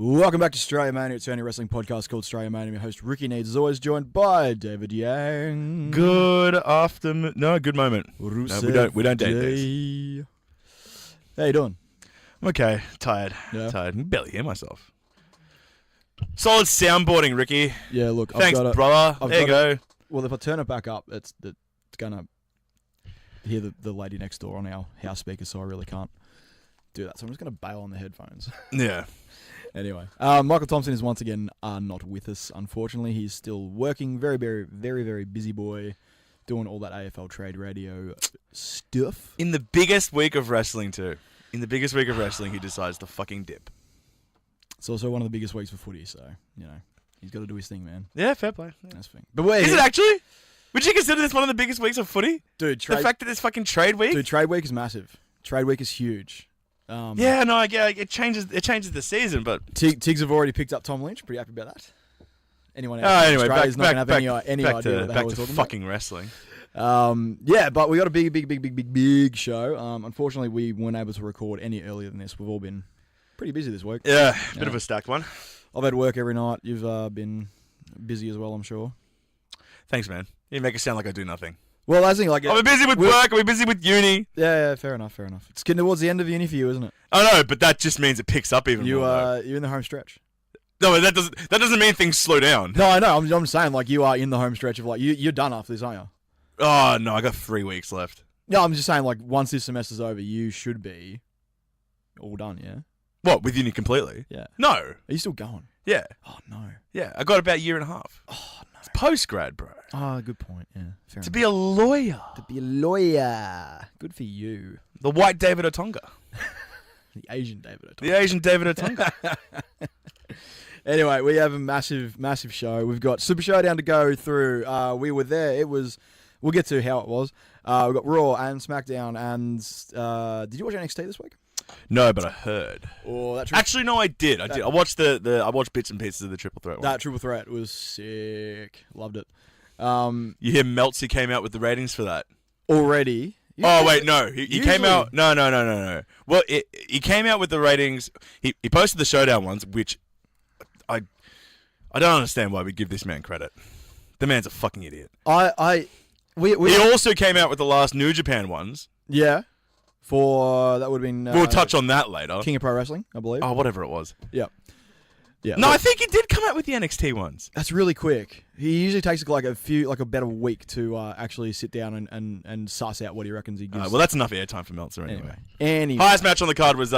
Welcome back to Australia Mania. It's the only wrestling podcast called Australia Mania. Your host Ricky Needs is always joined by David Yang. Good afternoon. No, good moment. No, we don't date these. How you doing? I'm okay. Tired. Yeah. Tired. I can barely hear myself. Solid soundboarding, Ricky. Yeah, look. Thanks, brother. There you go. Well, if I turn it back up, it's going to hear the lady next door on our house speaker, so I really can't do that. So I'm just going to bail on the headphones. Yeah. Anyway, Michael Thompson is once again not with us, unfortunately. He's still working. Very, very, very, very busy boy, doing all that AFL trade radio stuff. In the biggest week of wrestling, too. In the biggest week of wrestling, he decides to fucking dip. It's also one of the biggest weeks for footy, so, you know, he's got to do his thing, man. Yeah, fair play. Yeah. That's the thing. But is it actually? Would you consider this one of the biggest weeks of footy? Dude, the fact that it's fucking trade week? Dude, trade week is massive. Trade week is huge. Yeah, no, it changes the season, but Tigs have already picked up Tom Lynch. Pretty happy about that. Anyone else? Anyway, Australia's not going to have any idea what the hell back we're to talking fucking wrestling. Yeah, but we got a big show. Unfortunately, we weren't able to record any earlier than this. We've all been pretty busy this week. Yeah, bit of a stacked one. I've had work every night. You've been busy as well, I'm sure. Thanks, man. You make it sound like I do nothing. Well, I think like I'll be busy with work. I'll be busy with uni. Yeah, fair enough. It's getting towards the end of uni for you, isn't it? I know, but that just means it picks up even more. You're in the home stretch. No, but that doesn't mean things slow down. No, I know. I'm saying like you are in the home stretch of like you're done after this, aren't you? Oh no, I got 3 weeks left. No, I'm just saying like once this semester's over, you should be all done. Yeah. What, with uni completely? Yeah. No. Are you still going? Yeah. Oh no. Yeah, I got about a year and a half. Oh no. It's post-grad, bro. Oh, good point. Yeah. Fair to be a lawyer. To be a lawyer. Good for you. The white David Otunga. The Asian David Otunga. The Asian David Otunga. Anyway, we have a massive show. We've got Super Show-Down to go through. We were there. We'll get to how it was. We've got Raw and SmackDown. And did you watch NXT this week? No, but I heard. Actually, no, I did. I watched I watched bits and pieces of the Triple Threat one. That Triple Threat was sick. Loved it. You hear Meltzer came out with the ratings for that already. Wait, no. He came out. No. Well, he came out with the ratings. He posted the Showdown ones, which I don't understand why we give this man credit. The man's a fucking idiot. He also came out with the last New Japan ones. Yeah. That would have been... we'll touch on that later. King of Pro Wrestling, I believe. Oh, whatever it was. Yeah. No, I think he did come out with the NXT ones. That's really quick. He usually takes about a week to actually sit down and suss out what he reckons he gives. Well, that's enough airtime for Meltzer anyway. Highest match on the card was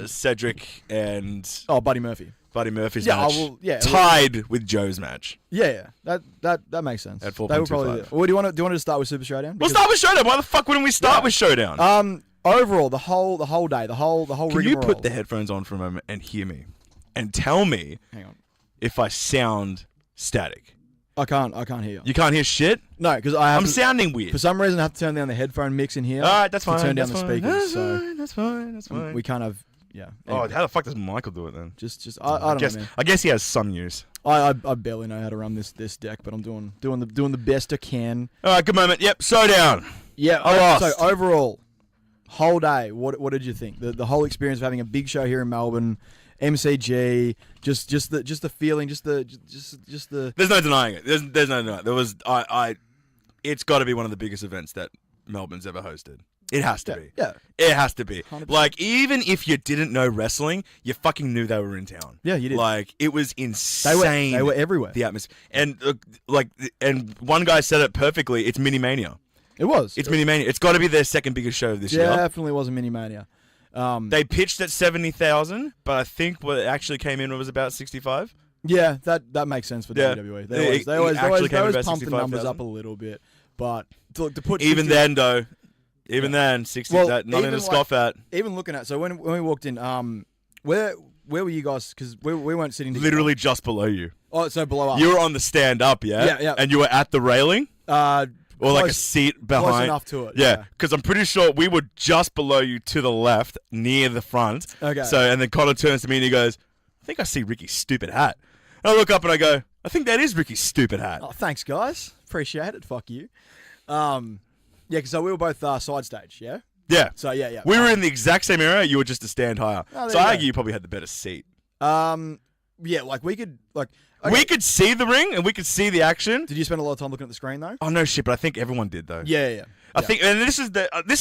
Cedric and... Oh, Buddy Murphy. Buddy Murphy's match. Tied with Joe's match. Yeah. That makes sense. At 4.25. Well, do you want to start with Super Showdown? We'll start with Showdown. Why the fuck wouldn't we start with Showdown? Overall, the whole day, the whole Can you put the headphones on for a moment and hear me? And tell me if I sound static. I can't hear you. You can't hear shit? No, because I'm sounding weird. For some reason, I have to turn down the headphone mix in here. All right, that's fine. Turn down the speakers. That's fine. We kind of, yeah. Anyway. Oh, how the fuck does Michael do it then? I don't know, man. I guess he has some use. I barely know how to run this deck, but I'm doing the best I can. All right, good moment. Yep, Showdown. Yeah, I lost. So overall, whole day, what did you think? The whole experience of having a big show here in Melbourne. MCG, just the feeling, just the. There's no denying it. There's no denying. There was it's got to be one of the biggest events that Melbourne's ever hosted. It has to be. Yeah. It has to be. 100%. Like, even if you didn't know wrestling, you fucking knew they were in town. Yeah, you did. Like, it was insane. They were everywhere. The atmosphere, and and one guy said it perfectly. It's Mini Mania. It was. It's Mini Mania. It's got to be their second biggest show of this year. Definitely was a Mini Mania. They pitched at 70,000, but I think what actually came in was about 65. Yeah, that makes sense for WWE. They always pump the numbers up a little bit, but to put even then 60. Well, nothing to scoff at. Even looking at when we walked in, where were you guys? Because we weren't sitting together. Literally just below you. Oh, so below us. You were on the stand up, yeah? Yeah. And you were at the railing? Or close, like a seat behind. Close enough to it. Yeah, because I'm pretty sure we were just below you to the left, near the front. Okay. So, and then Connor turns to me and he goes, I think I see Ricky's stupid hat. And I look up and I go, I think that is Ricky's stupid hat. Oh, thanks, guys. Appreciate it. Fuck you. Yeah, because so we were both side stage, yeah? Yeah. So, yeah. We were in the exact same area. You were just a stand higher. Oh, so I argue you probably had the better seat. Yeah, like we could We could see the ring and we could see the action. Did you spend a lot of time looking at the screen though? Oh no shit, but I think everyone did though. Yeah. I think, and this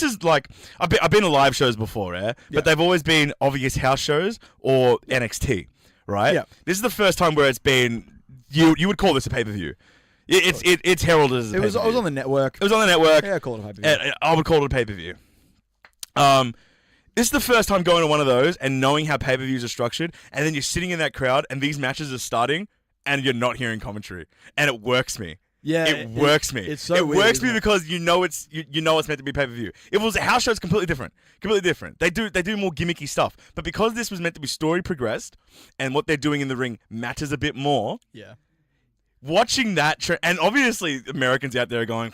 is like I've been to live shows before, but they've always been obvious house shows or NXT, right? Yeah. This is the first time where it's been you would call this a pay-per-view. It's heralded as a pay-per-view. It was on the network. It was on the network. Yeah, I call it a pay-per-view. I would call it a pay-per-view. This is the first time going to one of those and knowing how pay-per-views are structured, and then you're sitting in that crowd and these matches are starting and you're not hearing commentary, and it works me. Yeah, it works me. It's so it weird, works me isn't it? because you know it's meant to be pay-per-view. If it was a house show, it's completely different. Completely different. They do more gimmicky stuff, but because this was meant to be story progressed, and what they're doing in the ring matters a bit more. Yeah. Watching that, and obviously Americans out there are going,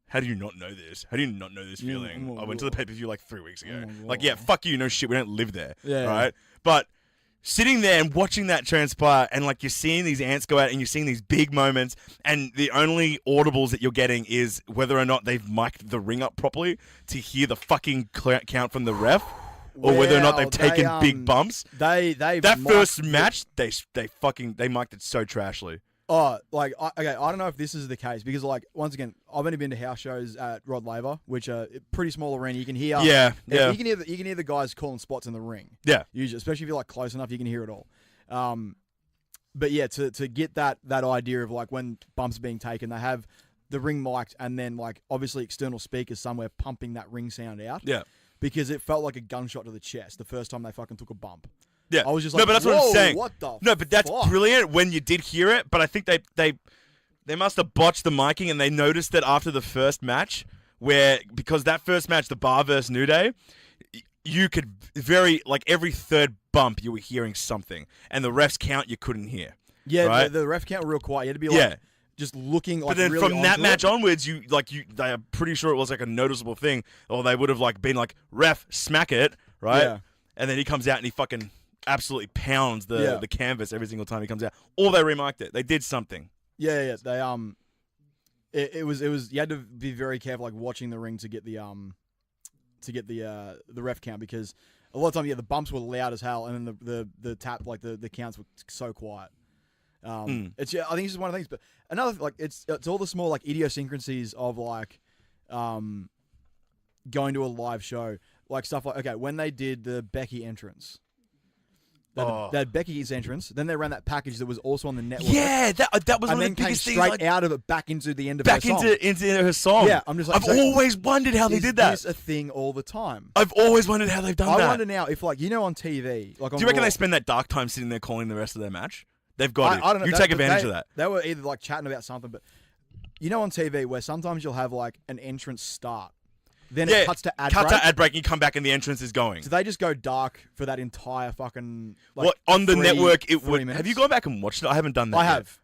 how do you not know this? How do you not know this feeling? I went to the pay-per-view like 3 weeks ago. Like, yeah, fuck you, no shit, we don't live there. Yeah. Right? But sitting there and watching that transpire, and like you're seeing these ants go out and you're seeing these big moments, and the only audibles that you're getting is whether or not they've mic'd the ring up properly to hear the fucking count from the ref, or whether or not they've taken big bumps. That first match, they mic'd it so trashly. Oh, like, I don't know if this is the case because, like, once again, I've only been to house shows at Rod Laver, which are a pretty small arena. You can hear, yeah. You can hear the guys calling spots in the ring. Yeah, usually, especially if you're like close enough, you can hear it all. But yeah, to get that idea of like when bumps are being taken, they have the ring mic'd and then like obviously external speakers somewhere pumping that ring sound out. Yeah, because it felt like a gunshot to the chest the first time they fucking took a bump. Yeah, I was just like, no, but that's what I'm saying. What the? No, but that's fuck? brilliant when you did hear it. But I think they must have botched the miking, and they noticed that after the first match, because that first match, the Bar versus New Day, you could every third bump you were hearing something, and the ref's count you couldn't hear. Yeah, right? the ref count were real quiet. You had to be like just looking like. But then really from that match it. onwards, they are pretty sure it was like a noticeable thing, or they would have like been like, ref, smack it, right? Yeah. And then he comes out and he fucking absolutely pounds the canvas every single time he comes out. Or they remiked it. They did something. Yeah. They it was you had to be very careful like watching the ring to get the ref count because a lot of times the bumps were loud as hell and then the tap like the counts were so quiet. I think it's just one of the things. But another like it's all the small like idiosyncrasies of like going to a live show, like stuff like when they did the Becky entrance. They had Becky's entrance. Then they ran that package that was also on the network. Yeah, that was one of the biggest things. Straight out of it, back into the end of her song. Back into her song. Yeah, I'm just like, I've always wondered how they did that. Is this a thing all the time? I've always wondered how they've done that. I wonder now if, like, on TV, like, on do you reckon Raw, they spend that dark time sitting there calling the rest of their match? They've got it. I don't know. You take advantage of that. They were either like chatting about something, but on TV where sometimes you'll have like an entrance start. Then it cuts to ad break. Cut to ad break, and you come back and the entrance is going. So they just go dark for that entire fucking... Like, what, on the network, it would... minutes. Have you gone back and watched it? I haven't done that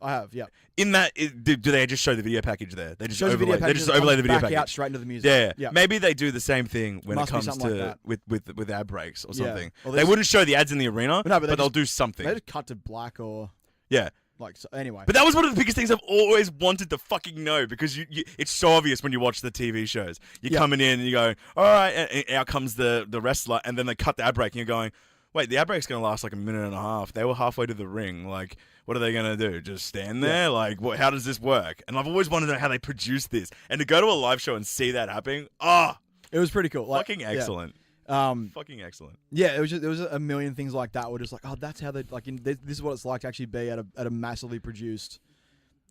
I have, yeah. In that, do they just show the video package there? They just overlay the video package. Out straight into the music. Yeah. Maybe they do the same thing when it comes to... Like with ad breaks or something. Well, they wouldn't show the ads in the arena, but they'll do something. They just cut to black or... Yeah. Like, so anyway. But that was one of the biggest things I've always wanted to fucking know because it's so obvious when you watch the TV shows. You're coming in and you go, all right, and out comes the wrestler, and then they cut the ad break and you're going, wait, the ad break's going to last like a minute and a half. They were halfway to the ring. Like, what are they going to do? Just stand there? Like, how does this work? And I've always wanted to know how they produce this. And to go to a live show and see that happening, it was pretty cool. Fucking excellent. Fucking excellent. Yeah, there was a million things like that. We're just like, that's how they like. This is what it's like to actually be at a massively produced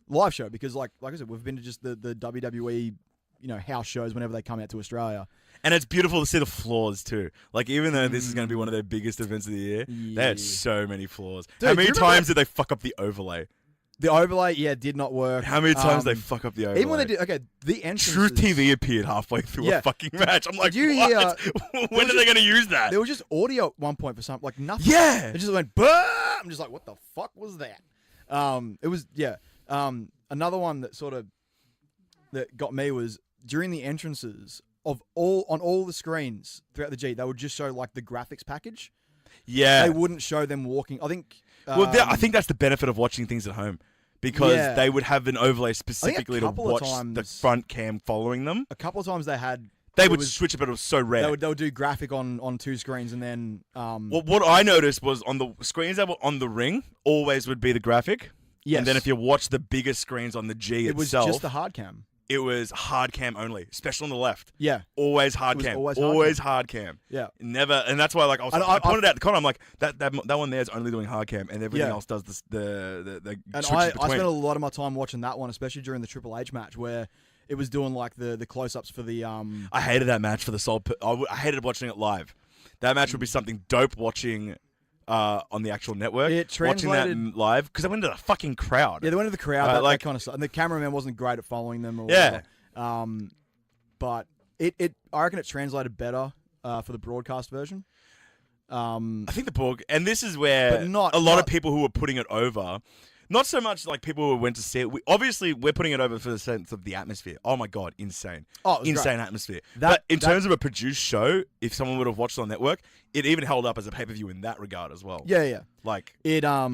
live show because, like I said, we've been to just the WWE, house shows whenever they come out to Australia, and it's beautiful to see the flaws too. Like even though this is going to be one of their biggest events of the year, they had so many flaws. Dude, how many times did they fuck up the overlay? The overlay, did not work. How many times they fuck up the overlay? Even when they did, the entrance. Truth TV appeared halfway through a fucking match. I'm like, what? When are they going to use that? There was just audio at one point for something, like nothing. Yeah. It just went, bah! I'm just like, what the fuck was that? It was, another one that sort of, that got me was during the entrances on all the screens throughout the G, they would just show like the graphics package. Yeah. They wouldn't show them walking. I think... I think that's the benefit of watching things at home because they would have an overlay specifically to watch the front cam following them. A couple of times they had They would switch it, but it was so rare. They would do graphic on 2 screens, and then Well, what I noticed was on the screens that were on the ring, always would be the graphic. Yes. And then if you watch the bigger screens on the G it was itself, just the hard cam. it was hard cam only, especially on the left. Yeah. Always hard cam. Always hard cam. Yeah. Never, and that's why like I pointed out the con. I'm like that one there is only doing hard cam, and everything else does the And switches I between. spent a lot of my time watching that one, especially during the Triple H match where it was doing like the close-ups for the I hated that match for the sole. I hated watching it live. That match would be something dope watching on the actual network. Watching that live because they went to the fucking crowd. Yeah, they went to the crowd. That kind of stuff. And the cameraman wasn't great at following them. Or yeah. whatever. But I reckon it translated better for the broadcast version. I think the book, and this is where but not, a lot of people who were putting it over. Not so much like people who went to see it. Obviously, we're putting it over for the sense of the atmosphere. Oh my God, insane. Oh, insane great. Atmosphere. But in terms of a produced show, if someone would have watched it on network, it even held up as a pay-per-view in that regard as well. Yeah. Like, it I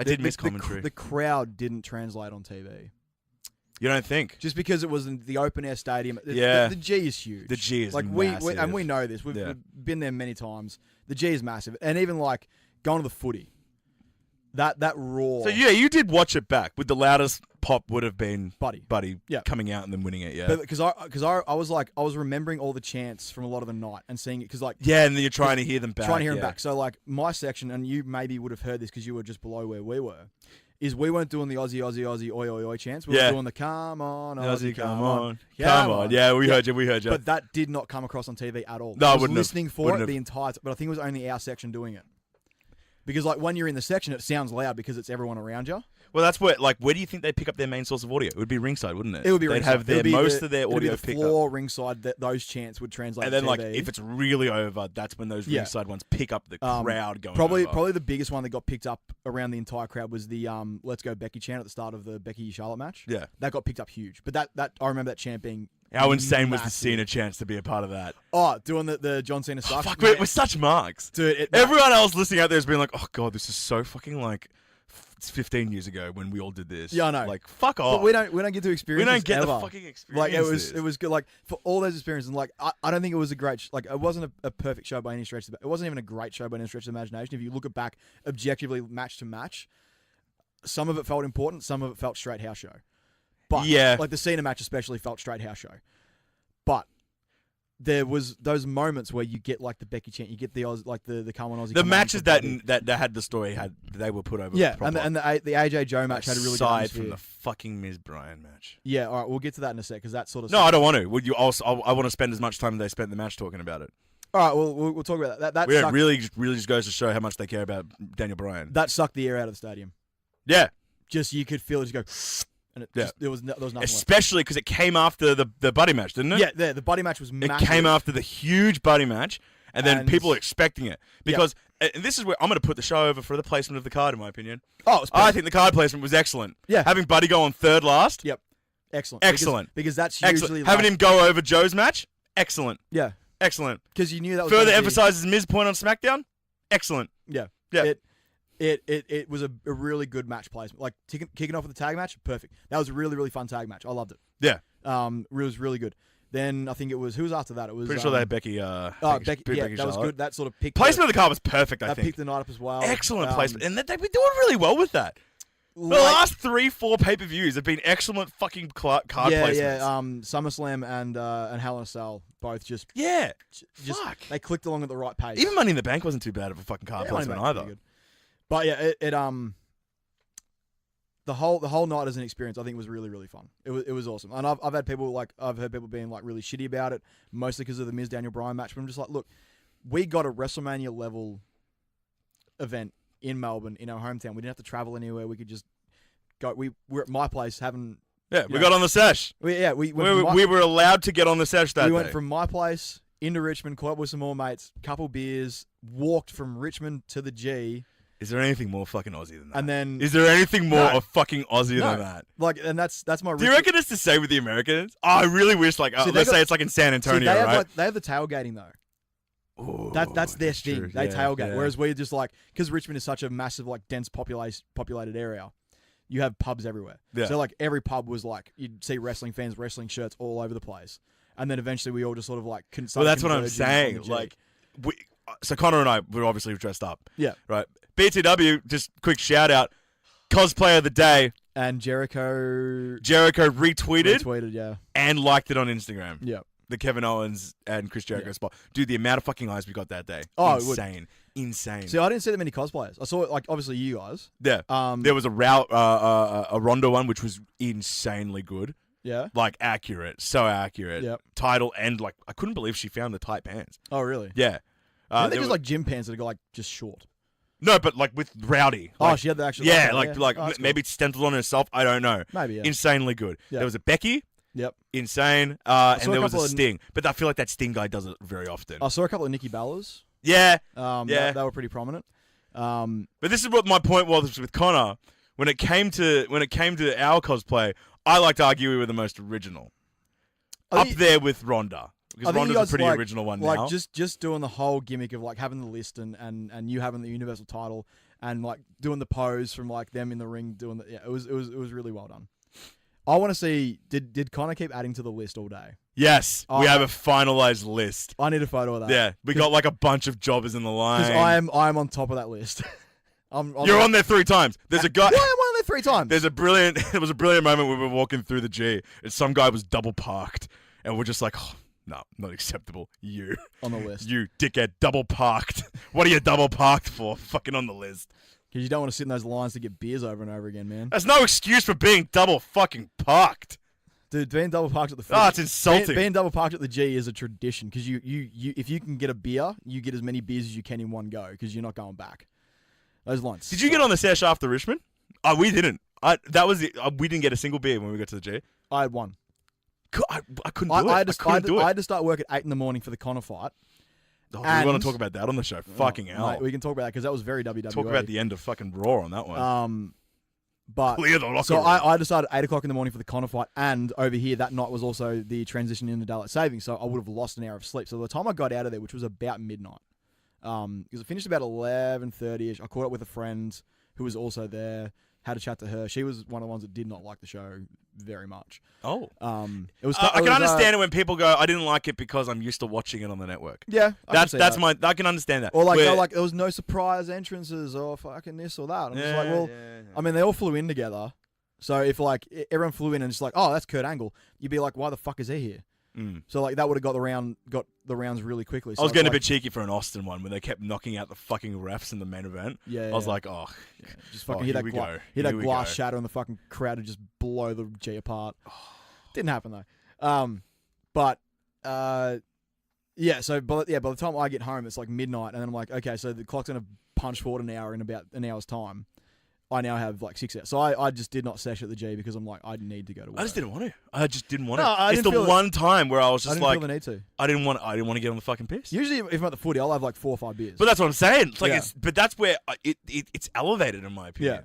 did miss commentary. The crowd didn't translate on TV. You don't think? Just because it was in the open air stadium. Yeah. The G is huge. The G is like massive. we know this. We've been there many times. The G is massive. And even like going to the footy. That roar. So yeah, you did watch it back. With the loudest pop would have been Buddy yeah. coming out and then winning it. Yeah, because I was remembering all the chants from a lot of the night and seeing it because like yeah, and then you're trying to hear them back. Trying to hear them back. So like my section, and you maybe would have heard this because you were just below where we were. Is we weren't doing the Aussie, oi, oi, oi chants. We were doing the come on, Aussie, come on. Come on. Yeah, we heard you. But that did not come across on TV at all. No, I was listening for it the entire time, but I think it was only our section doing it. Because like when you're in the section, it sounds loud because it's everyone around you. Well, that's where do you think they pick up their main source of audio? It would be ringside, wouldn't it? It would be ringside. They'd have most of their audio picked up. The floor ringside that those chants would translate. And then to like TV. if it's really over, that's when those ringside ones pick up the crowd going. Probably the biggest one that got picked up around the entire crowd was the "Let's Go Becky" chant at the start of the Becky Charlotte match. Yeah, that got picked up huge. But that I remember that chant being. How insane was the Cena chance to be a part of that? Oh, doing the John Cena stuff. Fuck, we're such marks. Dude, everyone else listening out there has been like, oh God, this is so fucking like it's 15 years ago when we all did this. Yeah, I know. Like, fuck off. But we don't get to experience. We don't get ever. the fucking experience. Like it was good. Like for all those experiences, like I don't think it was a great like it wasn't a perfect show by any stretch. It wasn't even a great show by any stretch of the imagination. If you look it back objectively, match to match, some of it felt important, some of it felt straight house show. But like the Cena match especially felt straight house show. But there was those moments where you get like the Becky chant, you get the the come on Aussie. The matches that had the story they were put over. Yeah, and the AJ Joe match had a really good aside from the fucking Miz Bryan match. Yeah, all right, we'll get to that in a sec because that sort of. No, I don't want to. Would you also? I want to spend as much time as they spent in the match talking about it. All right, we'll talk about that. That really just goes to show how much they care about Daniel Bryan. That sucked the air out of the stadium. Yeah, just you could feel it just go. And there was nothing. Especially because it came after the Buddy match, didn't it? Yeah, the Buddy match was massive. It came after the huge Buddy match, and then people are expecting it. Because, and this is where I'm going to put the show over for the placement of the card, in my opinion. Oh, I think the card placement was excellent. Yeah. Having Buddy go on third last. Yep. Excellent. Because that's usually... Having him go over Joe's match. Excellent. Yeah. Excellent. Because you knew that was... Further emphasizes Miz's point on SmackDown. Excellent. Yeah. Yeah. It was a really good match placement. Like kicking off with the tag match, perfect. That was a really, really fun tag match. I loved it. Yeah. It was really good. Then I think it was who was after that? It was pretty sure they had Becky. Becky. Yeah, that was good. That sort of picked placement of the card was perfect. I think picked the night up as well. Excellent placement, and they've been doing really well with that. The last 3-4 pay-per-views have been excellent fucking card placements. Yeah, SummerSlam and Hell in a Cell both just fuck. They clicked along at the right pace. Even Money in the Bank wasn't too bad of a fucking card placement either. But yeah, the whole night as an experience I think was really, really fun. It was awesome, and I've heard people being like really shitty about it, mostly because of the Miz Daniel Bryan match. But I'm just like, look, we got a WrestleMania level event in Melbourne in our hometown. We didn't have to travel anywhere. We could just go. We were at my place having. Yeah, we got on the sesh. We were allowed to get on the sesh that day. We went from my place into Richmond, caught up with some more mates, couple beers, walked from Richmond to the G. Is there anything more fucking Aussie than that? And then is there anything more of fucking Aussie than that? Like, and that's my. Do you reckon it's the same with the Americans? Oh, I really wish say it's like in San Antonio, right? They have the tailgating though. Ooh, that's their thing. True. They tailgate, whereas we're just like because Richmond is such a massive, like dense populated area. you have pubs everywhere. Yeah. So like every pub was like you'd see wrestling fans, wrestling shirts all over the place, and then eventually we all just sort of like. Well, that's what I'm saying. Like, so Connor and I were obviously dressed up. Yeah. Right. BTW, just quick shout out, cosplay of the day. And Jericho retweeted, yeah, and liked it on Instagram. Yeah. The Kevin Owens and Chris Jericho spot. Dude, the amount of fucking eyes we got that day. Oh, insane. See, I didn't see that many cosplayers. I saw it, like, obviously you guys. Yeah. There was a Ronda one, which was insanely good. Yeah. Like, accurate. So accurate. Yep. Title, and, like, I couldn't believe she found the tight pants. Oh, really? Yeah. They're just, like, gym pants that are, like, just short. No, but, like, with Rowdy. Oh, Like, she had the actual... yeah, okay, like Oh, maybe it's stenciled on herself. I don't know. Maybe, yeah. Insanely good. Yeah. There was a Becky. Yep. Insane. saw And there a was a couple of- Sting. But I feel like that Sting guy does it very often. I saw a couple of Nikki Bellas. Yeah. They were pretty prominent. But this is what my point was with Connor. When it came to our cosplay, I like to argue we were the most original. Up there with Ronda. Because Ronda's a pretty original one now. Like just doing the whole gimmick of like having the list and you having the Universal title and like doing the pose from like them in the ring doing the it was really well done. I want to see did Connor keep adding to the list all day? Yes, we have a finalized list. I need a photo of that. Yeah, we got like a bunch of jobbers in the line. Because I am on top of that list. You're on there 3 times. There's a guy. Why am I on there 3 times? There was a brilliant moment where we were walking through the G and some guy was double parked and we're just like, oh, no, not acceptable. You on the list. You dickhead, double parked. What are you double parked for? Fucking on the list. Because you don't want to sit in those lines to get beers over and over again, man. That's no excuse for being double fucking parked. Dude, being double parked at the Oh, it's insulting. Being double parked at the G is a tradition because you if you can get a beer, you get as many beers as you can in one go because you're not going back. Those lines. Did you get on the sesh after Richmond? Oh, we didn't. We didn't get a single beer when we got to the G. I had one. I couldn't do it. I had to start work at 8 in the morning for the Connor fight. Oh, we want to talk about that on the show. Fucking hell. Mate, we can talk about that because that was very WWE. Talk about the end of fucking Raw on that one. But Clear the locker so room. I decided 8 o'clock in the morning for the Connor fight, and over here that night was also the transition into daylight saving, so I would have lost an hour of sleep. So the time I got out of there, which was about midnight, because it finished about 11:30ish. I caught up with a friend who was also there. Had a chat to her. She was one of the ones that did not like the show very much. Oh, it was. I can understand it when people go, "I didn't like it because I'm used to watching it on the network." Yeah, I can understand that. Or like, they're like, there was no surprise entrances or fucking this or that. I'm just like, well, I mean, they all flew in together. So if like everyone flew in and it's like, oh, that's Kurt Angle, you'd be like, why the fuck is he here? So like that would have got the rounds really quickly. So I was getting a bit cheeky for an Austin one when they kept knocking out the fucking refs in the main event. Yeah, I was like, oh, just fucking hear that glass shatter and the fucking crowd would just blow the G apart. Didn't happen though. Yeah. So by the time I get home, it's like midnight, and then I'm like, okay, so the clock's gonna punch forward an hour in about an hour's time. I now have like 6 hours. So I just did not sesh at the G because I'm like, I need to go to work. I just didn't want to. I just didn't want No, to. I It's didn't the feel one time where I was just I didn't feel the need to. I didn't want to get on the fucking piss. Usually, if I'm at the footy, I'll have like 4 or 5 beers. But that's what I'm saying. It's like Yeah. but that's where it's elevated in my opinion. Yeah.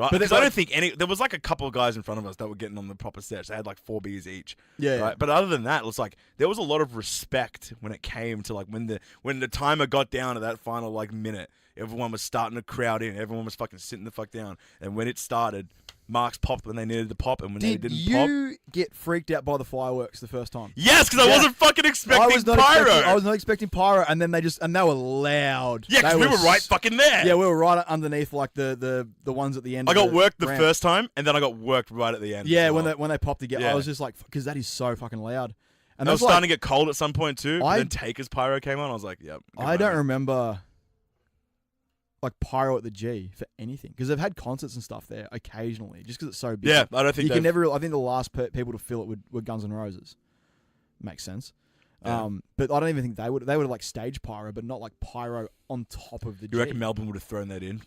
Right? But Because like- I don't think there was like a couple of guys in front of us that were getting on the proper sesh. They had like 4 beers each. Yeah, Right? yeah. But other than that, it was like there was a lot of respect when it came to like when the timer got down to that final like minute. Everyone was starting to crowd in. Everyone was fucking sitting the fuck down. And when it started, marks popped when they needed to pop, and when they didn't pop. Did you get freaked out by the fireworks the first time? Yes, because I wasn't fucking expecting pyro. I was not expecting pyro, and then they were loud. Yeah, because we were right fucking there. Yeah, we were right underneath like the ones at the end. I got worked the ramp. first time, and then I got worked right at the end. Yeah, as well. when they popped again, Yeah. I was just like, because that is so fucking loud. And it was that's starting to get cold at some point too. I- Then Taker's pyro came on. I was like, yep. I don't remember like pyro at the G for anything because they've had concerts and stuff there occasionally, just because it's so big. Yeah, I don't think you can never. I think the last people to fill it were Guns N' Roses. Makes sense. Yeah. But I don't even think they would. They would have like stage pyro, but not like pyro on top of the G. You reckon Melbourne would have thrown that in?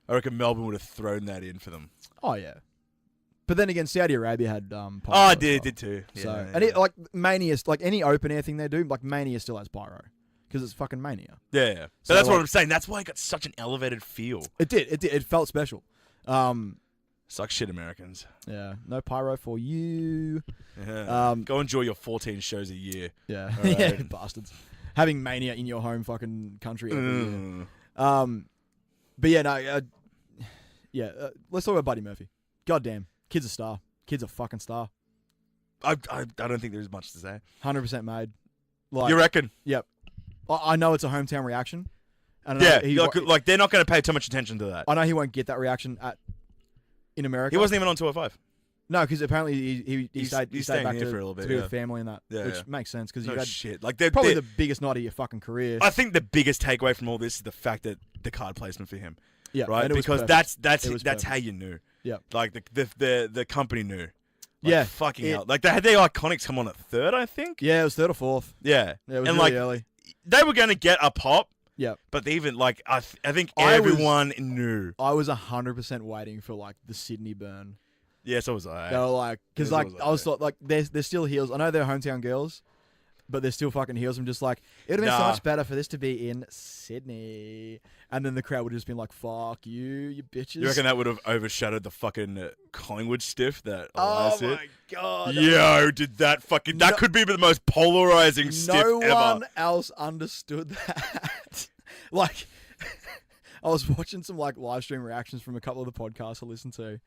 I reckon Melbourne would have thrown that in for them. Oh yeah. But then again, Saudi Arabia had pyro. Oh, I as did, well. it did too. So Yeah, and it, like Mania, like any open air thing they do, like Mania still has pyro because it's fucking Mania. yeah. So, So that's what like- I'm saying. That's why it got such an elevated feel. It did. It felt special. Suck shit, Americans. Yeah. No pyro for you. Yeah. Go enjoy your 14 shows a year. Yeah. All right. Yeah. Bastards. Having Mania in your home fucking country every year. But yeah, no. Yeah, let's talk about Buddy Murphy. Goddamn, kid's a star. Kid's a fucking star. I don't think there's much to say. 100% made. Like, You reckon? Yep. I know it's a hometown reaction. And Yeah, like they're not going to pay too much attention to that. I know he won't get that reaction in America. He wasn't even on 205. No, because apparently he stayed back here to, for a little bit, to be with family and that, which makes sense because No you had shit. Like probably the biggest night of your fucking career. I think the biggest takeaway from all this is the fact that the card placement for him. Yeah, right. and it was Because perfect. that's how you knew. Yeah. Like the company knew. Like, Yeah. Fucking hell. Like they had their Iconics come on at 3rd, I think. Yeah, it was 3rd or 4th. Yeah. Yeah, it was and really like early. they were going to get a pop. Yeah. But even like I think everyone knew. I was 100% waiting for like the Sydney burn. Yeah, so was I. They were like, because like I was like they're still heels. I know they're hometown girls, but they're still fucking heels. I'm just like, it would have been so much better for this to be in Sydney, and then the crowd would have just been like, "Fuck you bitches." You reckon that would have overshadowed the fucking Collingwood stiff that Elias hit? Oh my god! Yo, did that fucking that could be the most polarizing stiff ever. No one else understood that. Like, I was watching some like live stream reactions from a couple of the podcasts I listened to.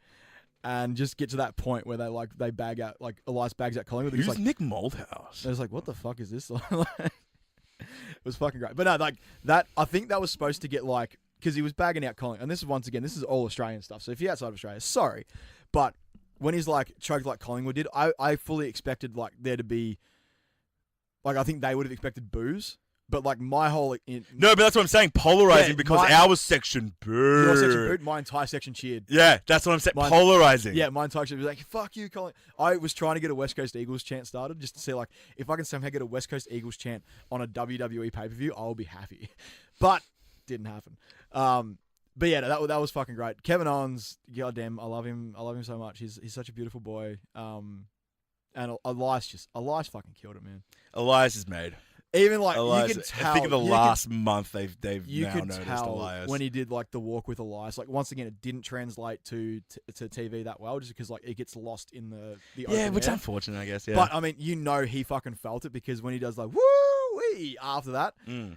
And just get to that point where they bag out, like Elias bags out Collingwood. Who's like, Nick Moldhouse? I was like, what the fuck is this? It was fucking great. But no, like that, I think that was supposed to get like, because he was bagging out Collingwood. And this is all Australian stuff. So if you're outside of Australia, sorry. But when he's like choked like Collingwood did, I fully expected like there to be, like I think they would have expected boos. But like my whole no, but that's what I'm saying. Polarizing because our section booed. Your section booed. My entire section cheered. Yeah, that's what I'm saying. Polarizing. Yeah, my entire section was like, "Fuck you, Colin." I was trying to get a West Coast Eagles chant started just to see like if I can somehow get a West Coast Eagles chant on a WWE pay per view, I'll be happy. But didn't happen. But yeah, that was fucking great. Kevin Owens, goddamn, I love him. I love him so much. He's such a beautiful boy. And Elias fucking killed it, man. Elias is made. Even like Elias, you could tell. I think in the last month they've you now could noticed tell Elias when he did like the walk with Elias. Like once again, it didn't translate to TV that well, just because like it gets lost in the open which is air. unfortunate, I guess. Yeah, But I mean, he fucking felt it because when he does like woo-wee after that,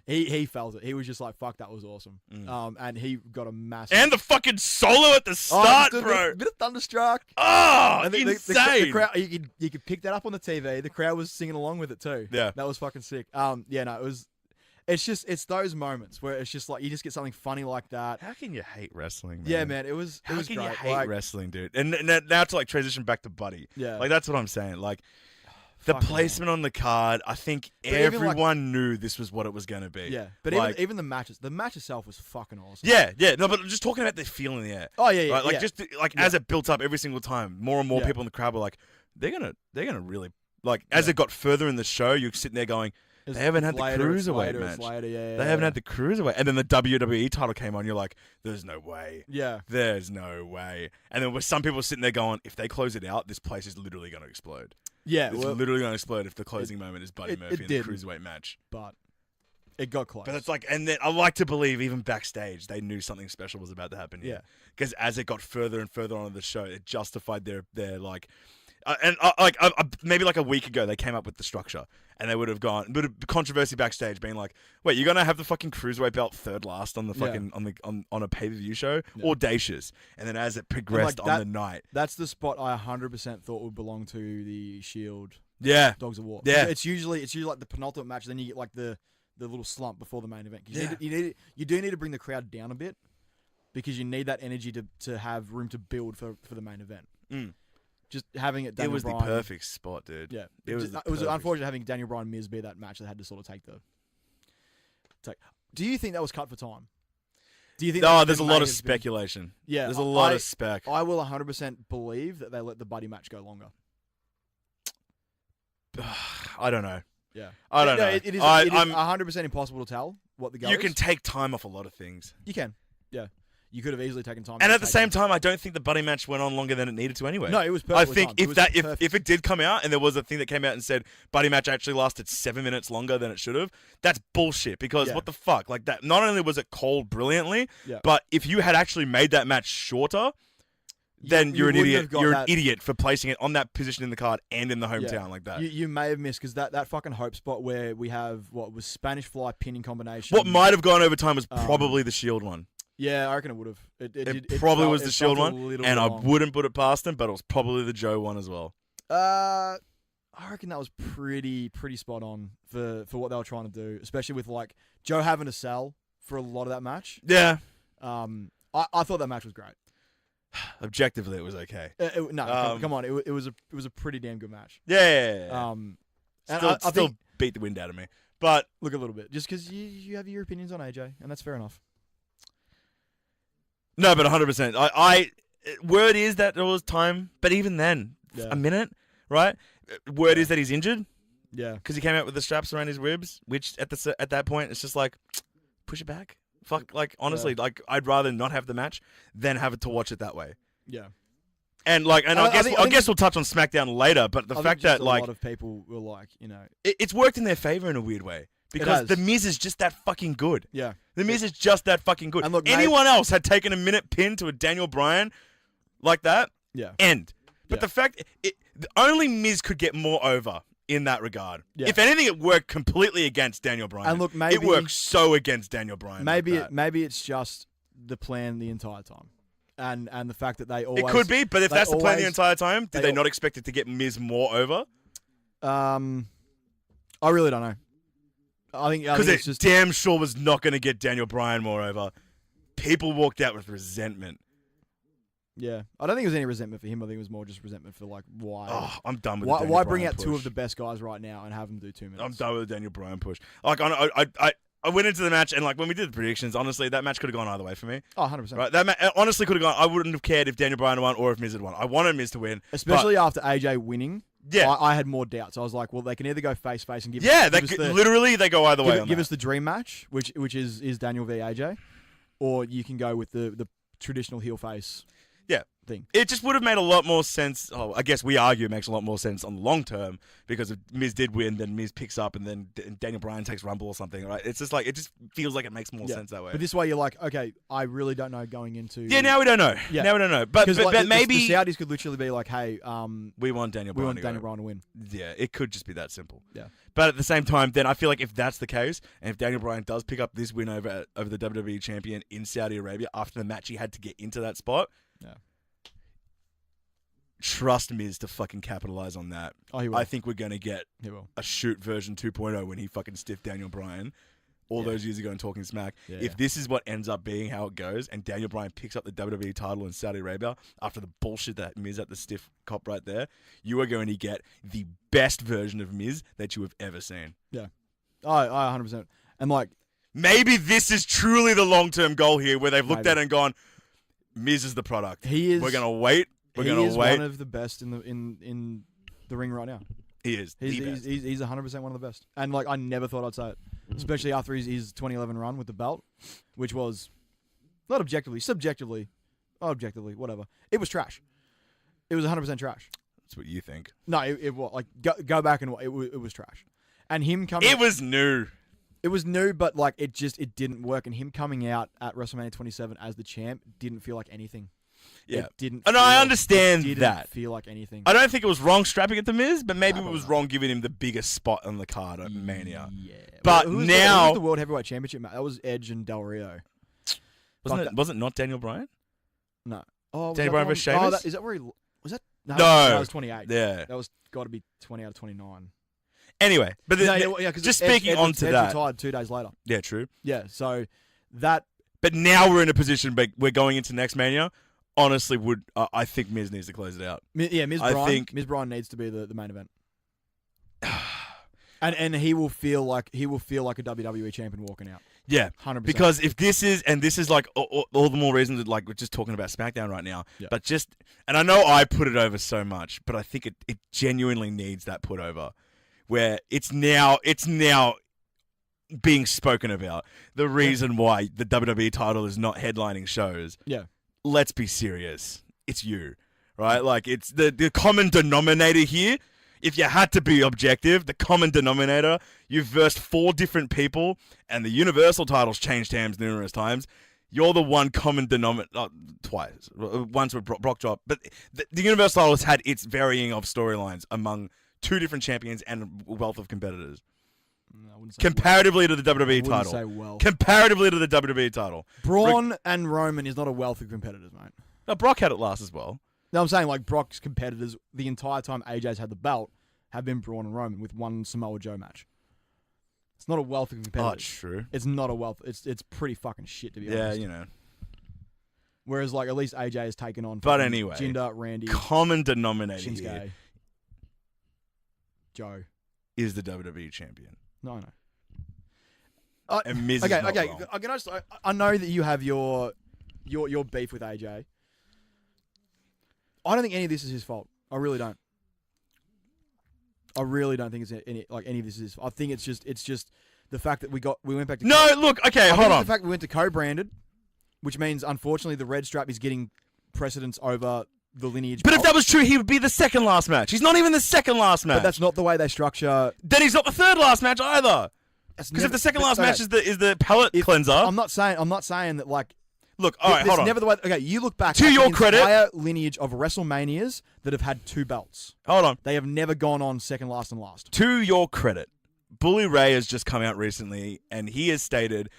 he felt it. He was just like, "Fuck, that was awesome." And he got a massive and the fucking solo at the start, bro. Bit of Thunderstruck. Oh, and insane! The crowd, you could pick that up on the TV. The crowd was singing along with it too. Yeah, that was fucking sick. Yeah, no, it was. It's those moments where it's just like you just get something funny like that. How can you hate wrestling, man? Yeah, man, it was How great. can you hate wrestling, dude? And now to like transition back to Buddy. Yeah. Like that's what I'm saying. Like the placement on the card, I think everyone knew this was what it was going to be. Yeah. But like, even the match itself was fucking awesome. Yeah. No, but just talking about the feel in the air. Oh yeah. Right? Like just like as it built up every single time, more and more people in the crowd were like, they're gonna really like as it got further in the show, you're sitting there going, they haven't had the cruiserweight match. They haven't had the cruiserweight. And then the WWE title came on. You're like, there's no way. Yeah. There's no way. And then with some people sitting there going, if they close it out, this place is literally going to explode. Yeah. It's literally going to explode if the closing moment is Buddy Murphy in the cruiserweight match. But it got close. But it's like, and then I like to believe even backstage, they knew something special was about to happen here. Yeah. Because as it got further and further on in the show, it justified their like, maybe like a week ago, they came up with the structure, and they would have gone, but controversy backstage, being like, "Wait, you're gonna have the fucking cruiserweight belt third last on the fucking on a pay per view show, audacious?" And then as it progressed on the night, that's the spot I 100% thought would belong to the Shield. Yeah, Dogs of War. Yeah, it's usually like the penultimate match, then you get like the little slump before the main event. You do need to bring the crowd down a bit because you need that energy to have room to build for the main event. Just having it. Daniel it was Bryan, the perfect spot, dude. Yeah, it was unfortunate having Daniel Bryan Miz be that match that had to sort of take. Do you think that was cut for time? Do you think? No, there's a lot of speculation. Yeah, there's a lot of spec. I will 100% believe that they let the Buddy match go longer. I don't know. Yeah, I don't know. It is 100% impossible to tell what the goal is. You can take time off a lot of things. You can. Yeah. You could have easily taken time. And at the same time, I don't think the Buddy match went on longer than it needed to anyway. No, it was perfect. I think if it did come out and there was a thing that came out and said Buddy match actually lasted 7 minutes longer than it should have, that's bullshit. Because what the fuck? Like that. Not only was it called brilliantly, but if you had actually made that match shorter, then you're an idiot. You're an idiot for placing it on that position in the card and in the hometown like that. You may have missed because that fucking hope spot where we have what was Spanish Fly pinning combination. What might have gone over time was probably the Shield one. Yeah, I reckon it would have. It probably was the Shield one, and I long. wouldn't put it past him, but it was probably the Joe one as well. I reckon that was pretty spot on for what they were trying to do, especially with like Joe having to sell for a lot of that match. Yeah. I thought that match was great. Objectively, it was okay. Come on, it was a pretty damn good match. Yeah. And I think beat the wind out of me, but look a little bit just because you have your opinions on AJ, and that's fair enough. No, but 100%. I word is that there was time, but even then, a minute, right? Word is that he's injured. Yeah, because he came out with the straps around his ribs, which at that point it's just like push it back. Fuck, like honestly, like I'd rather not have the match than have it to watch it that way. Yeah, and like, and I guess we'll touch on SmackDown later, but the fact that like a lot of people were like, it's worked in their favor in a weird way because the Miz is just that fucking good. Yeah, the Miz is just that fucking good. And look, anyone else had taken a minute pin to a Daniel Bryan like that. Yeah, but the fact only Miz could get more over. In that regard, yeah. If anything, it worked completely against Daniel Bryan. And look, maybe it worked so against Daniel Bryan. Maybe it's just the plan the entire time, and the fact that they always. It could be, but if that's the plan the entire time, did they not expect it to get Miz more over? I really don't know. I think because it just damn sure was not going to get Daniel Bryan more over. People walked out with resentment. Yeah, I don't think it was any resentment for him. I think it was more just resentment for like why. Oh, I'm done with why bring out two of the best guys right now and have them do 2 minutes? I'm done with the Daniel Bryan push. Like I went into the match and like when we did the predictions, honestly, that match could have gone either way for me. Oh, 100%. Right, that honestly could have gone. I wouldn't have cared if Daniel Bryan won or if Miz had won. I wanted Miz to win, especially after AJ winning. Yeah, I had more doubts. I was like, well, they can either go face and give. Yeah, literally they go either way. Give us the dream match, which is Daniel v AJ, or you can go with the traditional heel face. Yeah. Thing. It just would have made a lot more sense. Oh, I guess we argue it makes a lot more sense on the long term because if Miz did win, then Miz picks up and then Daniel Bryan takes Rumble or something, right? It's just like, it just feels like it makes more sense that way. But this way you're like, okay, I really don't know going into... Yeah, now we don't know. Yeah. Now we don't know. But like, maybe... The Saudis could literally be like, hey... we want Daniel Bryan to win. Yeah, it could just be that simple. Yeah. But at the same time, then I feel like if that's the case, and if Daniel Bryan does pick up this win over the WWE champion in Saudi Arabia after the match he had to get into that spot... Yeah. Trust Miz to fucking capitalize on that. Oh, he will. I think we're going to get a shoot version 2.0 when he fucking stiffed Daniel Bryan all those years ago in Talking Smack. Yeah, if this is what ends up being how it goes and Daniel Bryan picks up the WWE title in Saudi Arabia after the bullshit that Miz at the stiff cop right there, you are going to get the best version of Miz that you have ever seen. Yeah. I 100%. And like... Maybe this is truly the long-term goal here where they've looked at it and gone, Miz is the product. He is... We're going to wait. He is one of the best in the ring right now. He is. He's 100% one of the best. And like I never thought I'd say it, especially after his 2011 run with the belt, which was not subjectively, whatever. It was trash. It was 100% trash. That's what you think. No, it was like go back and it was trash. And him coming. It was new. It was new, but like it didn't work. And him coming out at WrestleMania 27 as the champ didn't feel like anything. Yeah, it didn't. And I understand didn't that. Feel like anything. I don't think it was wrong strapping it to Miz, but maybe it was wrong giving him the biggest spot on the card at Mania. Yeah, but who was now the World Heavyweight Championship match? That was Edge and Del Rio. Was it not Daniel Bryan? No. Oh, Daniel Bryan versus Sheamus? Is that where he was? That no. That was 28. Yeah, that was got to be 20 out of 29. Anyway, but just speaking onto that, Edge retired 2 days later. Yeah, true. Yeah, so that. But now we're in a position. We're going into next Mania. Honestly, I think Miz needs to close it out. Yeah, Miz Bryan needs to be the main event, and he will feel like a WWE champion walking out. Yeah, 100%. Because if this is like all the more reason that like we're just talking about SmackDown right now. Yeah. But and I know I put it over so much, but I think it genuinely needs that put over, where it's now being spoken about. The reason why the WWE title is not headlining shows. Yeah. Let's be serious. It's you, right? Like, it's the common denominator here. If you had to be objective, the common denominator, you've versed 4 different people, and the Universal title's changed hands numerous times. You're the one common denominator, twice. Once with Brock drop. But the Universal title has had its varying of storylines among 2 different champions and a wealth of competitors. I wouldn't say comparatively to the WWE wouldn't title. say well. Comparatively to the WWE title. Braun and Roman is not a wealth of competitors, mate. No, Brock had it last as well. No, I'm saying like Brock's competitors the entire time AJ's had the belt have been Braun and Roman with one Samoa Joe match. It's not a wealth of competitors. Oh, it's true. It's not a wealth. It's pretty fucking shit, to be honest. Yeah, you know. Whereas like at least AJ has taken on. But anyway, Jinder, Randy, common denominator Shinsuke, here Joe is the WWE champion. No. And Miz okay, is not okay. wrong. I know that you have your beef with AJ. I don't think any of this is his fault. I really don't. I really don't think it's any of this is his fault. I think it's just the fact that we went back to Look, okay, hold on. The fact that we went to co-branded, which means unfortunately the red strap is getting precedence over the lineage. But belt. if that was true, he would be the second last match. He's not even the second last match. But that's not the way they structure. Then he's not the third last match either. Because if the second last match is the palate cleanser. I'm not saying that like. Look, all right, hold on. Never the way. Okay, you look back to at your the credit, entire lineage of WrestleManias that have had 2 belts. Hold on. They have never gone on second, last, and last. To your credit, Bully Ray has just come out recently, and he has stated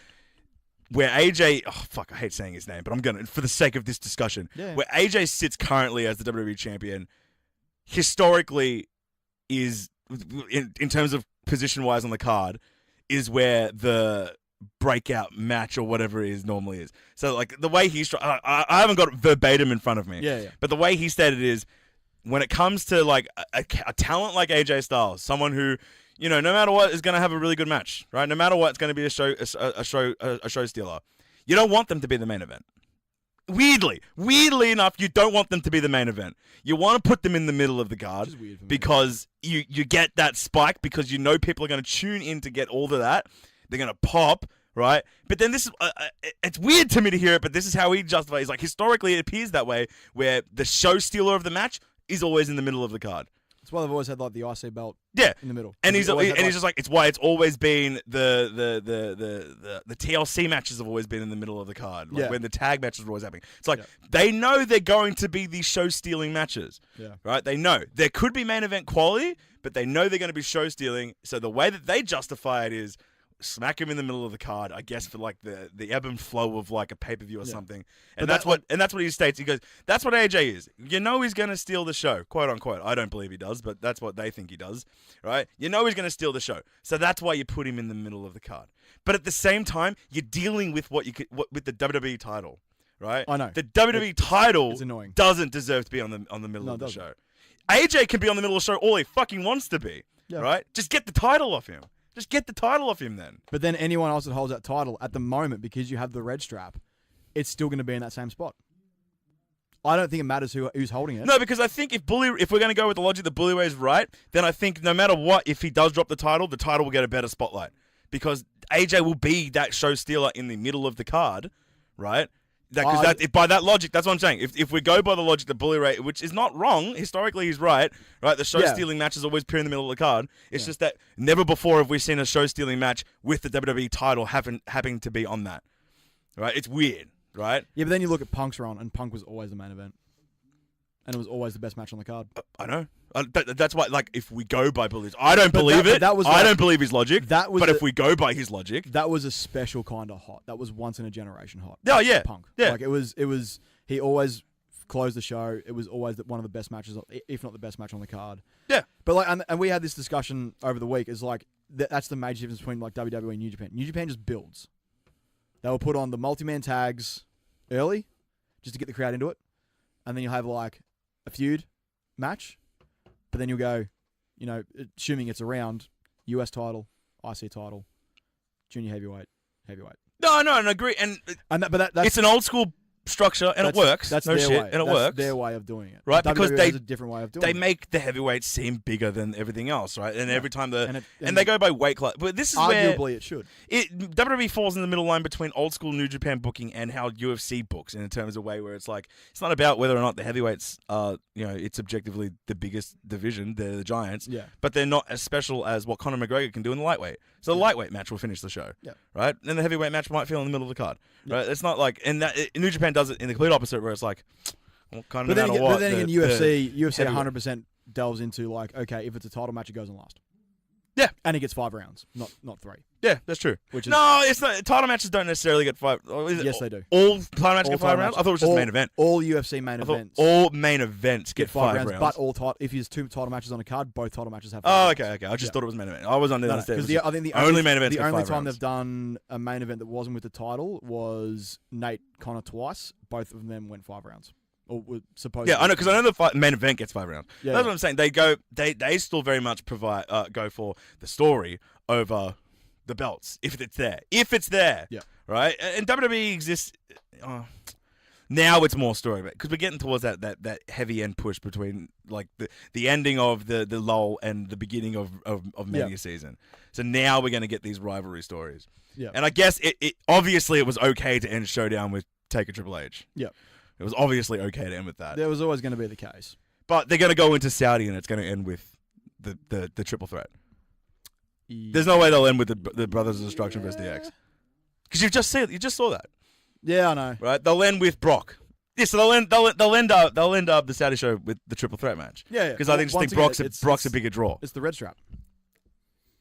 where AJ. Oh fuck, I hate saying his name, but I'm gonna for the sake of this discussion. Yeah. Where AJ sits currently as the WWE champion, historically, is in terms of position wise on the card, is where the breakout match or whatever it is normally is. So like the way he's I haven't got it verbatim in front of me. Yeah. But the way he stated is when it comes to like a talent like AJ Styles, someone who, you know, no matter what is going to have a really good match, right? No matter what, it's going to be a show stealer. You don't want them to be the main event. Weirdly enough, you don't want them to be the main event. You want to put them in the middle of the card because you get that spike because you know people are going to tune in to get all of that. They're going to pop, right? But then this is, it's weird to me to hear it, but this is how he justifies. He's like, historically, it appears that way, where the show stealer of the match is always in the middle of the card. That's why they've always had like the IC belt in the middle. And he's just like, it's why it's always been the TLC matches have always been in the middle of the card. Like when the tag matches are always happening. It's like, they know they're going to be these show-stealing matches. Yeah. Right? They know. There could be main event quality, but they know they're going to be show-stealing. So the way that they justify it is, smack him in the middle of the card, I guess, for like the ebb and flow of like a pay-per-view or something. And that's what he states. He goes, that's what AJ is. You know he's going to steal the show, quote unquote. I don't believe he does, but that's what they think he does, right? You know he's going to steal the show. So that's why you put him in the middle of the card. But at the same time, you're dealing with with the WWE title, right? I know. The WWE title it's annoying. Doesn't deserve to be on the middle of the show. AJ can be on the middle of the show all he fucking wants to be, right? Just get the title off him. Just get the title off him then. But then anyone else that holds that title at the moment, because you have the red strap, it's still going to be in that same spot. I don't think it matters who's holding it. No, because I think if we're going to go with the logic that Bully Ray is right, then I think no matter what, if he does drop the title will get a better spotlight. Because AJ will be that show stealer in the middle of the card, right? By that logic, that's what I'm saying. If we go by the logic that Bully Ray, which is not wrong, historically he's right? The show-stealing matches always appear in the middle of the card. It's just that never before have we seen a show-stealing match with the WWE title having to be on that. Right? It's weird, right? Yeah, but then you look at Punk's run, and Punk was always the main event. And it was always the best match on the card. I know. That's why, like, if we go by Bully's, I don't believe it. I don't believe his logic. If we go by his logic, that was a special kind of hot. That was once in a generation hot. Oh yeah, Punk. Yeah, like it was. He always closed the show. It was always one of the best matches, if not the best match on the card. Yeah. But like, and we had this discussion over the week. Is like that's the major difference between like WWE and New Japan. New Japan just builds. They will put on the multi-man tags early, just to get the crowd into it, and then you'll have like a feud match. But then you'll go, you know, assuming it's around US title, IC title, junior heavyweight. No, I agree. That's it's an old school structure, and it works. That's no their shit, way. and it that's works. Their way of doing it, right? WWE Because has a different way of doing it. They make the heavyweights seem bigger than everything else, right? And every time and they go by weight class. But this is arguably where it should. WWE falls in the middle line between old school New Japan booking and how UFC books, in terms of a way where it's like it's not about whether or not the heavyweights are, you know, it's objectively the biggest division. They're the giants, but they're not as special as what Conor McGregor can do in the lightweight. So the lightweight match will finish the show, right? And the heavyweight match might feel in the middle of the card, right? It's not like, and New Japan does it in the complete opposite, where it's like, well, kind of. But then again, UFC 100% delves into like, okay, if it's a title match, it goes on last. Yeah. And he gets 5 rounds, not 3. Yeah, that's true. Which is, No, it's not. Title matches don't necessarily get 5. Yes, they do. All title matches All get 5 title rounds? matches- I thought it was just all, main event. All UFC main I thought events all main events get 5 rounds. But if there's 2 title matches on a card, both title matches have 5 Oh, rounds. okay. I just thought it was main event. I was under the understanding. Because I think the only main events the get only 5 time rounds. they've done a main event that wasn't with the title was Nate Connor twice. Both of them went 5 rounds. Or were supposed Yeah, to. I know, because I know the main event gets 5 rounds. Yeah, That's yeah. what I'm saying. They still very much go for the story over the belts if it's there. Yeah. Right. And WWE exists. Now it's more story because we're getting towards that heavy end push between like the ending of the lull and the beginning of Mania season. So now we're going to get these rivalry stories. Yeah. And I guess it obviously it was okay to end Showdown with Taker Triple H. Yeah. It was obviously okay to end with that. There was always going to be the case. But they're going to go into Saudi and it's going to end with the triple threat. There's no way they'll end with the Brothers of Destruction versus DX. Because you just saw that. Yeah, I know. Right? They'll end with Brock. Yeah, so they'll end up the Saudi show with the triple threat match. Yeah, yeah. Because I think Brock's a bigger draw. It's the red strap.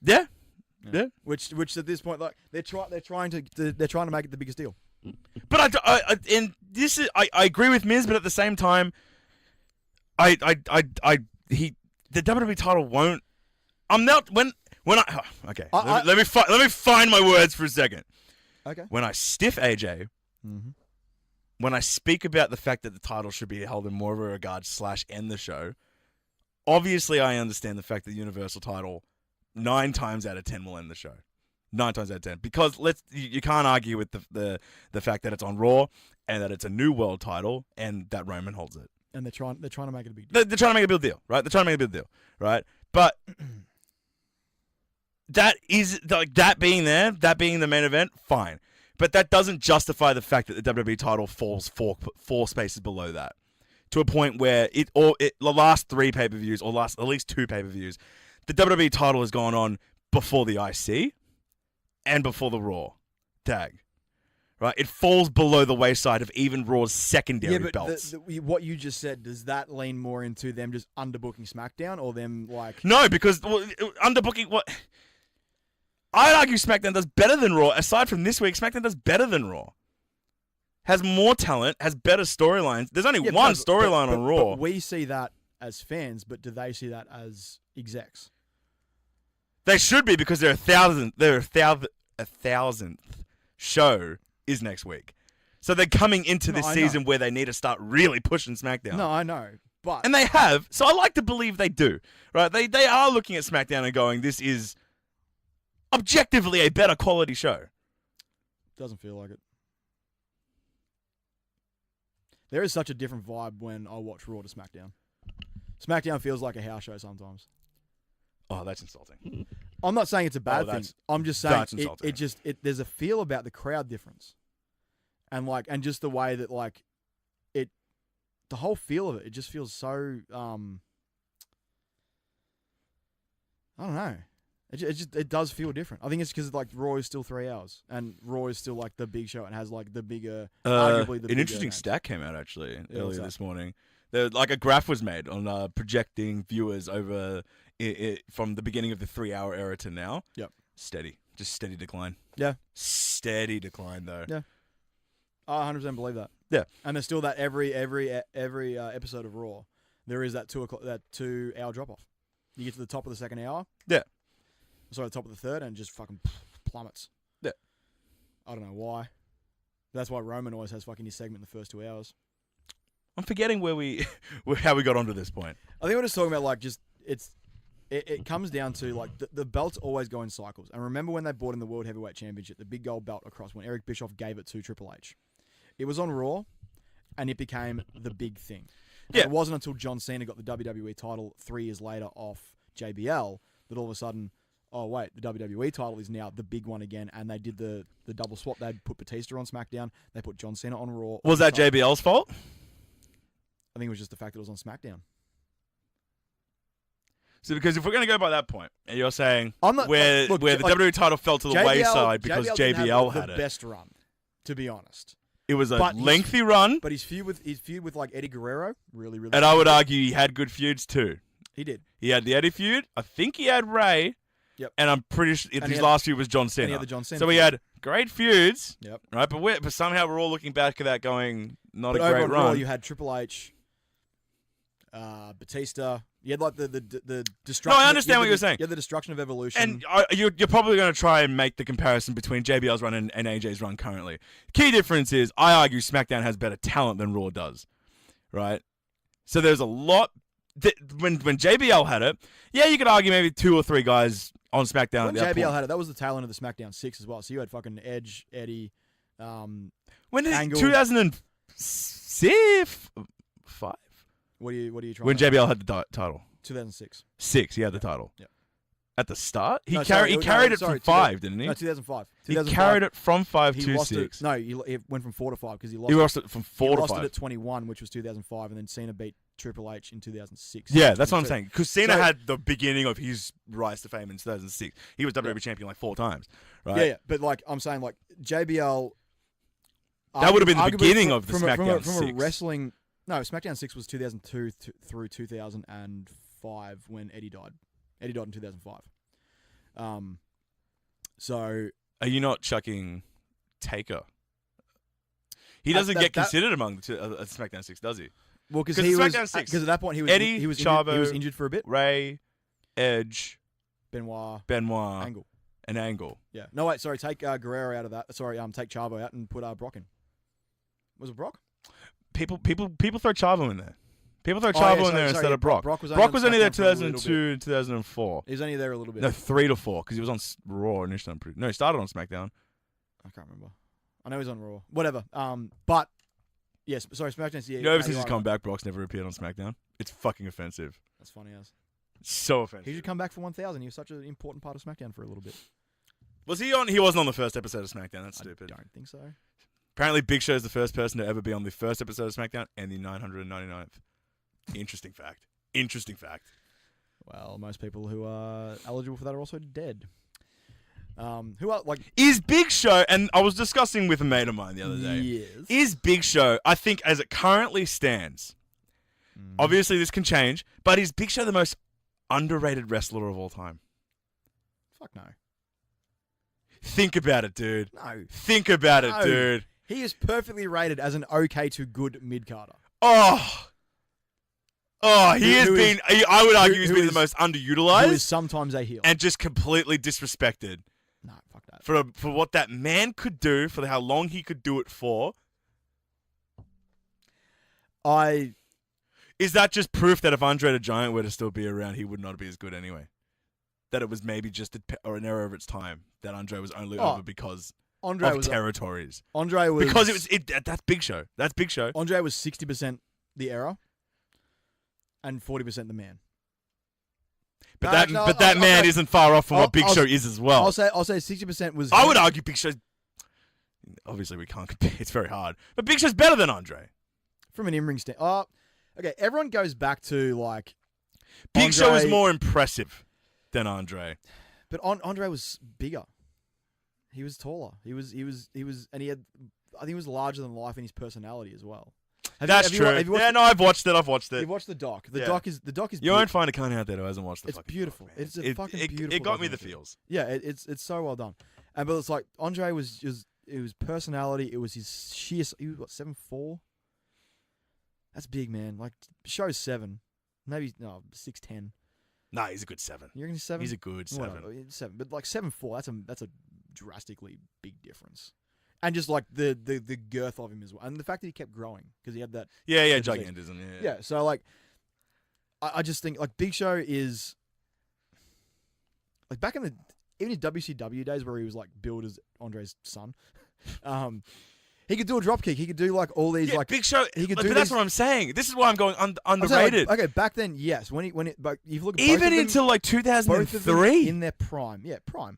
Yeah. Which at this point, like they're trying to make it the biggest deal. But I agree with Miz, but at the same time, the WWE title won't. I'm not okay. Let me find my words for a second. Okay. When I stiff AJ, when I speak about the fact that the title should be held in more of a regard / end the show, obviously I understand the fact that the Universal title 9 times out of 10 will end the show. 9 times out of 10, because you can't argue with the fact that it's on Raw and that it's a new world title and that Roman holds it. And they're trying to make it a big deal. They're trying to make a big deal, right? They're trying to make a big deal, right? But that is like that being the main event, fine. But that doesn't justify the fact that the WWE title falls four spaces below that, to a point where the last 3 pay-per-views or at least 2 pay-per-views, the WWE title has gone on before the IC and before the Raw tag. Right? It falls below the wayside of even Raw's secondary belts. What you just said, does that lean more into them just underbooking SmackDown or them like... No, because underbooking... What? I'd argue SmackDown does better than Raw. Aside from this week, SmackDown does better than Raw. Has more talent, has better storylines. There's only one storyline on Raw. But we see that as fans, but do they see that as execs? They should be, because a thousandth show is next week. So they're coming into this season where they need to start really pushing SmackDown. No, I know. And they have. So I like to believe they do. Right? They are looking at SmackDown and going, this is objectively a better quality show. Doesn't feel like it. There is such a different vibe when I watch Raw to SmackDown. SmackDown feels like a house show sometimes. Oh, that's insulting. I'm not saying it's a bad thing. I'm just saying there's a feel about the crowd difference. And just the way that the whole feel of it just feels so I don't know. It does feel different. I think it's because Raw is still 3 hours and Raw is still the big show and has the bigger, arguably the bigger. An interesting stat came out actually earlier this morning. There, a graph was made on projecting viewers over from the beginning of the 3 hour era to now. Yep. Steady decline. Yeah. Steady decline though. Yeah. I 100% believe that. Yeah. And there's still that every episode of Raw, there is that 2 hour drop off. You get to the top of the second hour. Yeah. Sorry, the top of the third, and just fucking plummets. Yeah. I don't know why. That's why Roman always has fucking his segment in the first 2 hours. I'm forgetting how we got onto this point. I think we're just talking about it comes down to the belts always go in cycles. And remember when they brought in the World Heavyweight Championship, the big gold belt across, when Eric Bischoff gave it to Triple H. It was on Raw, and it became the big thing. And it wasn't until John Cena got the WWE title 3 years later off JBL that all of a sudden, oh wait, the WWE title is now the big one again, and they did the double swap. They put Batista on SmackDown, they put John Cena on Raw. Was that JBL's fault? I think it was just the fact that it was on SmackDown. So, because if we're going to go by that point, and you're saying I'm not, where the WWE title fell to the wayside because JBL had the it. best run, to be honest. It was a lengthy run. But his feud with Eddie Guerrero, really, and I would argue he had good feuds too. He did. He had the Eddie feud. I think he had Ray. Yep. And I'm pretty sure his last feud was John Cena. And he had the John Cena so we had great feuds. Yep. Right, but somehow we're all looking back at that going, not a great overall, run. You had Triple H, Batista. You had like the destruction. No, I understand what you're saying. You had the destruction of Evolution. And you're probably going to try and make the comparison between JBL's run and AJ's run currently. Key difference is, I argue SmackDown has better talent than Raw does, right? So there's a lot. When JBL had it, yeah, you could argue maybe 2 or 3 guys on SmackDown. When at that JBL point. had it, that was the tail end of the SmackDown 6 as well. So you had fucking Edge, Eddie, when did Angle. 2005? What are you trying? When to JBL had the title. 2006. 6, he had the title. Yeah. At the start, he No, carried it sorry, from 5, didn't he? No, 2005. He carried it from 5 He to lost 6. it. No, he went from 4 to 5 because He lost it from 4 he to lost 5. it at 21, which was 2005, and then Cena beat Triple H in 2006. Yeah, that's what I'm 22. saying. Because Cena So- had the beginning of his rise to fame in 2006. He was WWE champion like 4 times, right? Yeah, but like I'm saying, like JBL. That would have been the arguably beginning from- of the from a- SmackDown from 6. a wrestling. No, SmackDown 6 was 2002 through 2005 when Eddie died. Eddie died in 2005. So Are you not chucking Taker? He That- doesn't that- get that- considered among the SmackDown 6, does he? well, because 'Cause he was SmackDown 6, because at that point he was Eddie, he was Chavo, he was injured for a bit. Ray, Edge, Benoit, Benoit, Angle. and Angle. Yeah. No, wait. Sorry. Take Guerrero out of that. Sorry. Take Chavo out and put Brock in. Was it Brock? People throw Chavo in there. People throw Oh, Chavo yeah, in there sorry, instead of Brock. Brock was Brock was only there SmackDown for a little 2002 and 2004. He was only there a little bit. No, 3 to 4 because he was on Raw initially. No, he started on SmackDown. I can't remember. I know he's on Raw. Whatever. But yes. Sorry. SmackDown's yeah. You know, ever yeah, since you're he's right. come back, Brock's never appeared on SmackDown. It's fucking offensive. That's funny as. It's so offensive. He should come back for 1,000. He was such an important part of SmackDown for a little bit. Was he on? He wasn't on the first episode of SmackDown. That's stupid. I don't think so. Apparently, Big Show is the first person to ever be on the first episode of SmackDown and the 999th. Interesting fact. Interesting fact. Well, most people who are eligible for that are also dead. Who are like Is Big Show, and I was discussing with a mate of mine the other day, Yes. is Big Show, I think as it currently stands, obviously this can change, but is Big Show the most underrated wrestler of all time? Fuck no. Think about it, dude. No. Think about it, No. dude. He is perfectly rated as an okay to good mid-carder. Oh, he has Who is- been, I would argue he's who been is- the most Who underutilized is sometimes a heel. and just completely disrespected No, fuck that. for what that man could do, for how long he could do it for. Is that just proof that if Andre the Giant were to still be around, he would not be as good anyway? That it was maybe just an error of its time, that Andre was only over because Andre of was territories. Andre was Because that's Big Show. That's Big Show. Andre was 60% the era and 40% the man. But No, that man isn't far off from what Big I'll- Show is as well. I'll say 60% was. I would argue Big Show. Obviously, we can't compare. It's very hard. But Big Show's better than Andre. from an in-ring stand. Okay. Everyone goes back to like Big Andre, Show is more impressive than Andre. but Andre was bigger. He was taller. He was, and he had. I think he was larger than life in his personality as well. That's true. I've watched it. You've watched the doc. The Yeah. doc is. You won't find a cunt out there who hasn't watched the It's fucking beautiful. doc, man. It's a fucking beautiful. It got me the documentary. feels. Yeah, it's so well done. But it's like Andre was just it was personality. It was his sheer. He was what 7'4". That's big, man. Like Show's 7, maybe no 6'10". Nah, he's a good 7. You reckon he's 7? He's a good 7. Whatever, it's 7, but like 7'4". That's a drastically big difference. And just like the girth of him as well, and the fact that he kept growing because he had that. Yeah, the gigantism. Yeah, so like, I just think like Big Show is like back in the even his WCW days where he was like billed as Andre's son. He could do a drop kick. He could do like all these like Big Show. he could But do that's these- what I'm saying. This is why I'm going I'm saying, underrated. like, okay, back then, yes. But if you look at both Even of them, until like both of them 2003. in their prime, yeah, prime.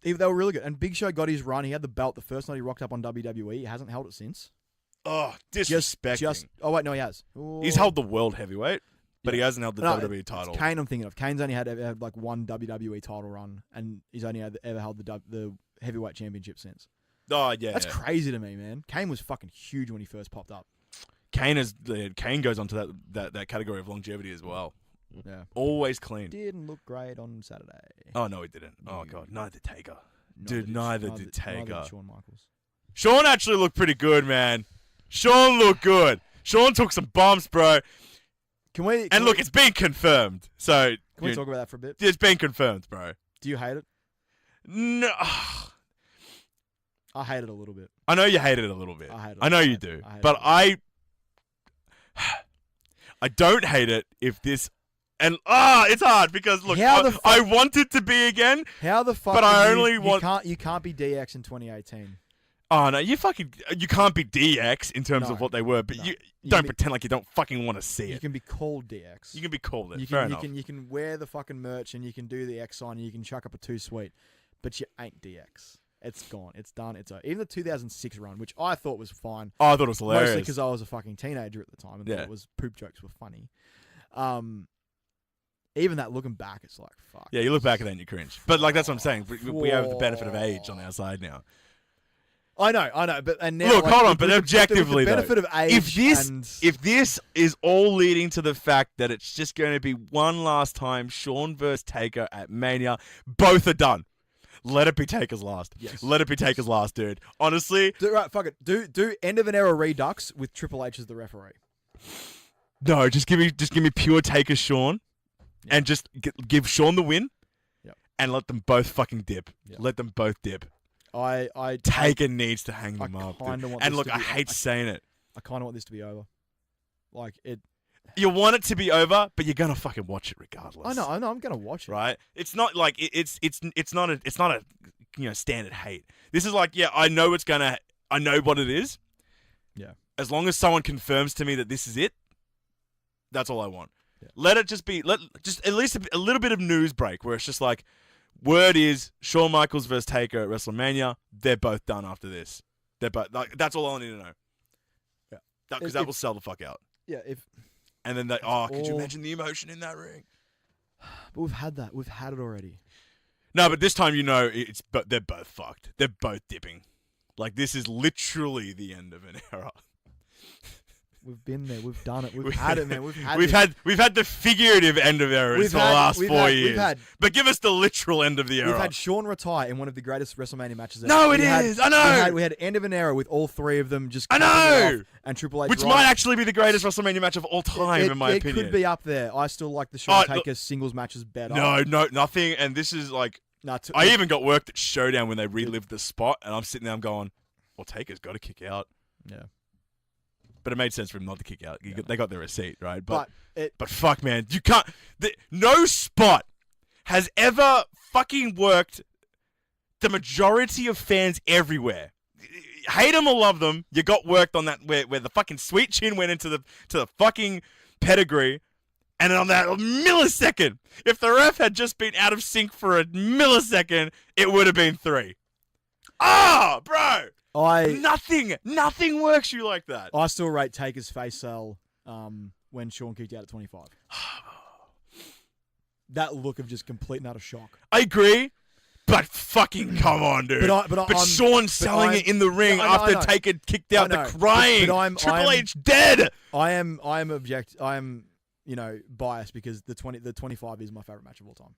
They were really good. And Big Show got his run. He had the belt the first night he rocked up on WWE. He hasn't held it since. Oh, disrespecting. Oh wait, no, he has. He's held the world heavyweight, but he Yeah. hasn't held the No, WWE title. It's Kane I'm thinking of. Kane's only had like one WWE title run, and he's only ever held the heavyweight championship since. Oh yeah, That's crazy to me, man. Kane was fucking huge when he first popped up. Kane goes onto that category of longevity as well. Yeah. Always clean. Didn't look great on Saturday. Oh, no, he didn't. Oh, God. Neither did Taker. Dude, neither did Taker. Neither did Shawn Michaels. Shawn actually looked pretty good, man. Shawn looked good. Shawn took some bumps, bro. It's been confirmed. So can we talk about that for a bit? It's been confirmed, bro. Do you hate it? No. I hate it a little bit. I know you hate it a little bit. I know you do. But I don't hate it if this... And it's hard because look, I want it to be again. How the fuck? But I only want. You can't be DX in 2018. Oh no, you can't be DX in terms of what they were. But you don't pretend like you don't fucking want to see it. You can be called DX. You can be called it. Fair enough. You can wear the fucking merch and you can do the X sign and you can chuck up a 2 Sweet, but you ain't DX. It's gone. It's done. It's over. Even the 2006 run, which I thought was fine. Oh, I thought it was hilarious. Mostly because I was a fucking teenager at the time and thought it was poop jokes were funny. Even that, looking back, it's like, fuck. Yeah, you look back at that and you cringe. But, like, that's what I'm saying. We have the benefit of age on our side now. I know. But and now, look, hold on. But objectively, the benefit of age if this is all leading to the fact that it's just going to be one last time, Shawn versus Taker at Mania, both are done. Let it be Taker's last. Yes. Let it be Taker's last, dude. Honestly. Fuck it. Do end of an era Redux with Triple H as the referee. No, just give me pure Taker Shawn. And just give Shawn the win, and let them both fucking dip. Yep. Let them both dip. Taker needs to hang them up. And look, I hate saying it. I kind of want this to be over. Like it. You want it to be over, but you're gonna fucking watch it regardless. I know. I'm gonna watch it. Right? It's not like it's not a standard hate. This is like I know what it is. Yeah. As long as someone confirms to me that this is it, that's all I want. Yeah. Let it just be, just at least a little bit of news break where it's just like, word is Shawn Michaels versus Taker at WrestleMania. They're both done after this. They're both that's all I need to know. Yeah, because that will sell the fuck out. Yeah, and then could you imagine the emotion in that ring? But we've had that. We've had it already. No, but this time but they're both fucked. They're both dipping. Like this is literally the end of an era. We've been there. We've done it. We've had it, man. We've had the figurative end of eras for the last 4 years. But give us the literal end of the era. We've had Shawn retire in one of the greatest WrestleMania matches ever. No, it is. I know. We had end of an era with all three of them just. I know. And Triple H, which might actually be the greatest WrestleMania match of all time, in my opinion. It could be up there. I still like the Shawn Taker singles matches better. No, nothing. And this is like. I even got worked at Showdown when they relived the spot, and I'm sitting there, I'm going, well, Taker's got to kick out. Yeah. But it made sense for him not to kick out. They got their receipt, right? But fuck, man, you can't. No spot has ever fucking worked. The majority of fans everywhere, hate them or love them, you got worked on that where the fucking sweet chin went into the fucking pedigree, and on that millisecond, if the ref had just been out of sync for a millisecond, it would have been 3. Bro. Nothing works you like that. I still rate Taker's face sell when Shawn kicked out at 25. That look of just complete and utter shock. I agree, but fucking come on, dude. But Shawn selling it in the ring after Taker kicked out, the crying. Triple H dead. I am biased because the 25 is my favorite match of all time.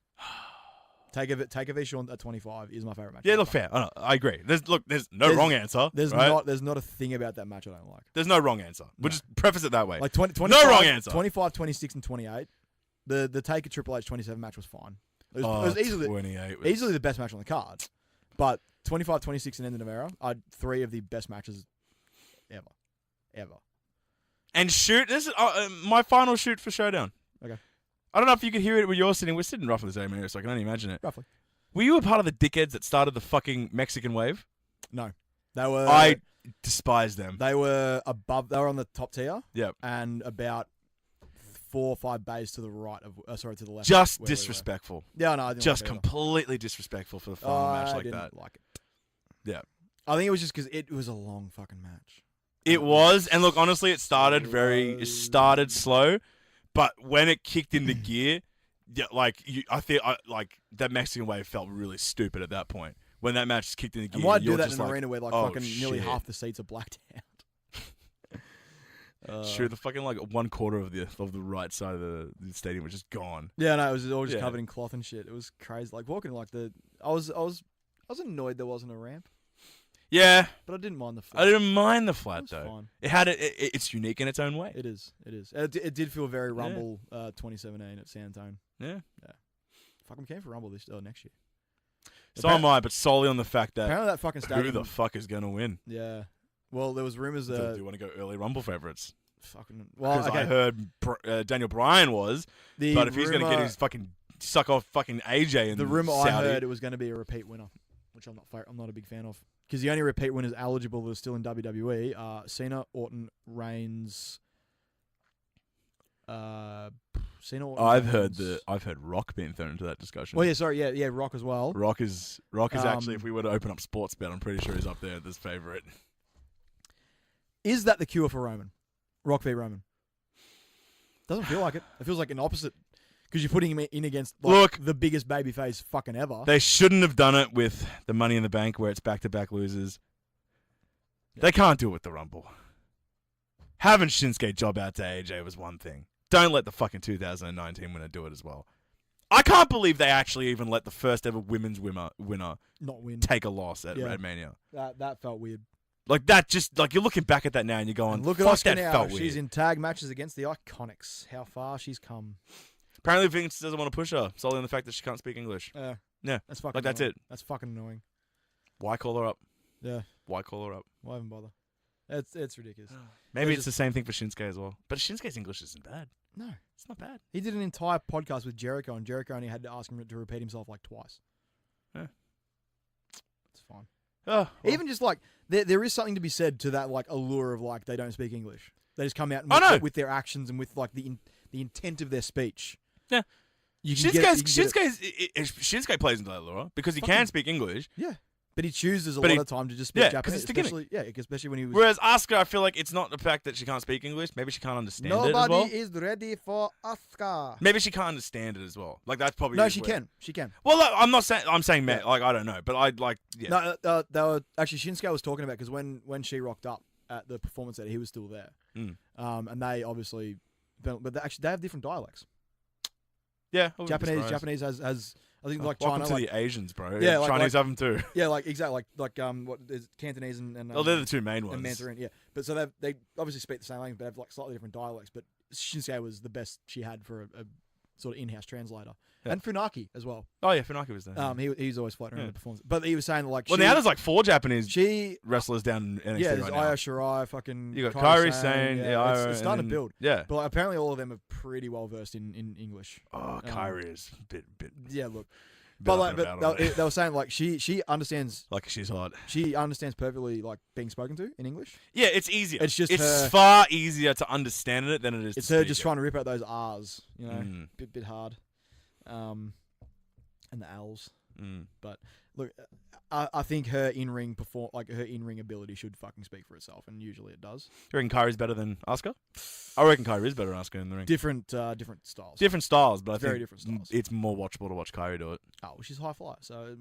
Taker v Shawn at 25 is my favorite match. Yeah, look, fair. I agree. There's no wrong answer. There's not a thing about that match I don't like. There's no wrong answer. We'll just preface it that way. Like 25, no wrong answer. 25, 26, and 28. The Taker Triple H 27 match was fine. It was easily the best match on the card. But 25, 26, and End of Era are 3 of the best matches ever. And this is my final shoot for Showdown. Okay. I don't know if you could hear it where you're sitting. We're sitting roughly the same area, so I can only imagine it. Roughly. Were you a part of the dickheads that started the fucking Mexican wave? No. I despise them. They were above. They were on the top tier. Yep. And about 4 or 5 bays to the right of, to the left. Just disrespectful. Yeah, no, I didn't just like it completely disrespectful for the final match like that. I didn't like it. Yeah. I think it was just because it was a long fucking match. It was, and look, honestly, it started slow, but when it kicked into gear, I feel like that Mexican wave felt really stupid at that point. When that match kicked into gear, and why do that in an arena where nearly half the seats are blacked Shoot, the fucking like 1/4 of the right side of the stadium was just gone. Yeah, no, it was all just covered in cloth and shit. It was crazy. Like walking like I was annoyed there wasn't a ramp. Yeah, but I didn't mind the flat. I didn't mind the flat though. Fine. It had it's unique in its own way. It is. It did feel very Rumble 2017 at Santone. Yeah. Fuck, I'm keen for Rumble next year. So am I, but solely on the fact that apparently that fucking stadium. Who the fuck is gonna win? Yeah. Well, there was rumors. Do you want to go early Rumble favorites? Fucking. Well, because I heard Daniel Bryan was, but if he's gonna get his fucking suck off fucking AJ and the rumor Saudi, I heard it was going to be a repeat winner, which I'm not a big fan of. Because the only repeat winners eligible that are still in WWE are Cena, Orton, Reigns. Cena. Orton, I've Reigns. heard Rock being thrown into that discussion. Well, yeah, sorry, yeah, Rock as well. Rock is actually, if we were to open up sports bet, I'm pretty sure he's up there as favorite. Is that the cure for Roman? Rock v Roman. Doesn't feel like it. It feels like an opposite. Because you're putting him in against the biggest babyface fucking ever. They shouldn't have done it with the Money in the Bank where it's back-to-back losers. Yeah. They can't do it with the Rumble. Having Shinsuke job out to AJ was one thing. Don't let the fucking 2019 winner do it as well. I can't believe they actually even let the first ever women's winner not win, take a loss at Red Mania. That felt weird. Like that, just like you're looking back at that now and you're going, look at fuck, Asuka that now. felt weird. She's in tag matches against the Iconics. How far she's come. Apparently Vince doesn't want to push her solely on the fact that she can't speak English. Yeah, that's fucking. That's it. That's fucking annoying. Why call her up? Yeah. Why call her up? Why even bother? It's ridiculous. Maybe it's the same thing for Shinsuke as well. But Shinsuke's English isn't bad. No, it's not bad. He did an entire podcast with Jericho, and Jericho only had to ask him to repeat himself like twice. Yeah. It's fine. Oh, well. Even just like there is something to be said to that like allure of like they don't speak English. They just come out with their actions and with like the intent of their speech. Yeah. Shinsuke plays into that lure because he can speak English. Yeah. But he chooses a lot of time to just speak Japanese. Especially when he was... Whereas Asuka, I feel like it's not the fact that she can't speak English. Maybe she can't understand it as well. Nobody is ready for Asuka. Maybe she can't understand it as well. Like, that's probably... No, she can. She can. Well, I'm not saying... I'm saying, Matt, like, I don't know. But I, like... Yeah. No, they were... Actually, Shinsuke was talking about... Because when she rocked up at the performance center, he was still there. And they obviously... But they have different dialects. Yeah. Japanese has I think like welcome China, to like, the Asians, bro. Yeah, Chinese have them too. Yeah, like exactly, like what is Cantonese and they're the two main ones. And Mandarin, yeah. But so they obviously speak the same language, but have like slightly different dialects. But Shinsuke was the best she had for a sort of in-house translator, and Funaki as well. Oh yeah, Funaki was there. He's always floating around the performance, but he was saying like, now there's like 4 Japanese wrestlers down in NXT there's right Io now. Shirai, fucking You got Kairi Sane, it's starting to build. Yeah, but like, apparently all of them are pretty well versed in English. Oh, Kairi is a bit. Yeah, look. But they were saying like she understands, like she's hot. She understands perfectly like being spoken to in English. Yeah, it's easier. It's far easier to understand it than it is. It's her just trying to rip out those R's, you know, bit hard, and the L's. But look, I think her in-ring ability should fucking speak for itself, and usually it does. You reckon Kairi's better than Asuka? I reckon Kairi is better than Asuka in the ring. Different styles. Different styles, but I think different styles. It's more watchable to watch Kairi do it. Oh, well, she's high flyer, so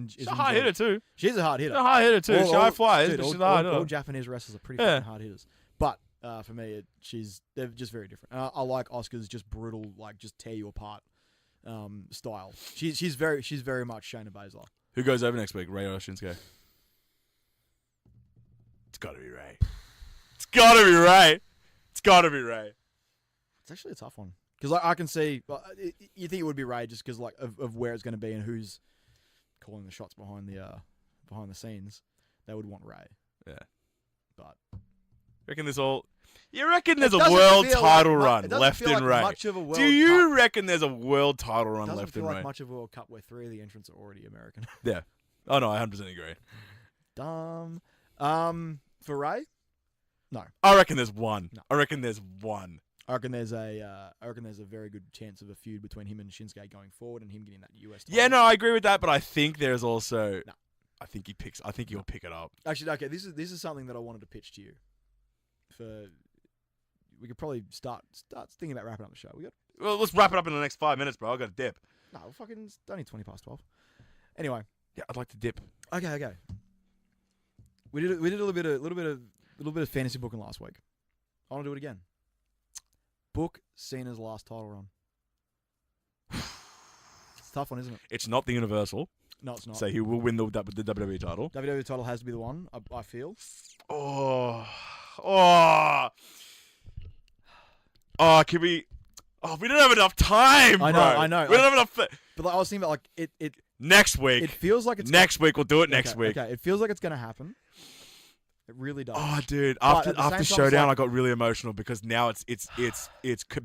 she's a high hitter too. She's a hard hitter. She's a high hitter too. She's high flyer, but she's a hard hitter. All Japanese wrestlers are pretty fucking hard hitters. But for me, they're just very different. I like Asuka's just brutal, like just tear you apart style. She's very much Shayna Baszler. Who goes over next week, Ray or Shinsuke? It's got to be Ray. It's got to be Ray. It's got to be Ray. It's actually a tough one because like, I can see you think it would be Ray just because like of where it's going to be and who's calling the shots behind the scenes. They would want Ray. Yeah, but you reckon there's a world title run left in Ray? Do you reckon there's a world title run left in Ray? Doesn't feel like much of a World Cup where 3 of the entrants are already American. Yeah. Oh no, I 100% agree. Dumb. For Ray? No. I reckon there's one. No. I reckon there's one. I reckon there's a very good chance of a feud between him and Shinsuke going forward and him getting that US title. Yeah, no, I agree with that, but I think there's also I think he'll pick it up. Actually, okay, this is something that I wanted to pitch to you. We could probably start thinking about wrapping up the show. Well, let's wrap it up in the next 5 minutes, bro. I got to dip. No, fucking it's only 12:20. Anyway, yeah, I'd like to dip. Okay. We did a little bit of fantasy booking last week. I want to do it again. Book Cena's last title run. It's a tough one, isn't it? It's not the Universal. No, it's not. So he will win the WWE title. WWE title has to be the one, I feel. Oh, can we... Oh, we don't have enough time, bro. I know. We don't have enough... But like, I was thinking about, like, it... Next week. It feels like it's... Next week. We'll do it next week. Okay, it feels like it's going to happen. It really does. Oh, dude. But After Showdown, I got really emotional because now it's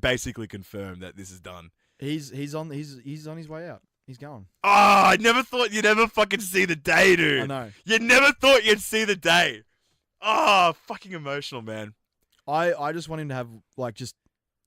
basically confirmed that this is done. He's on his way out. He's going. Oh, I never thought you'd ever fucking see the day, dude. I know. You never thought you'd see the day. Oh, fucking emotional, man. I just want him to have, like, just,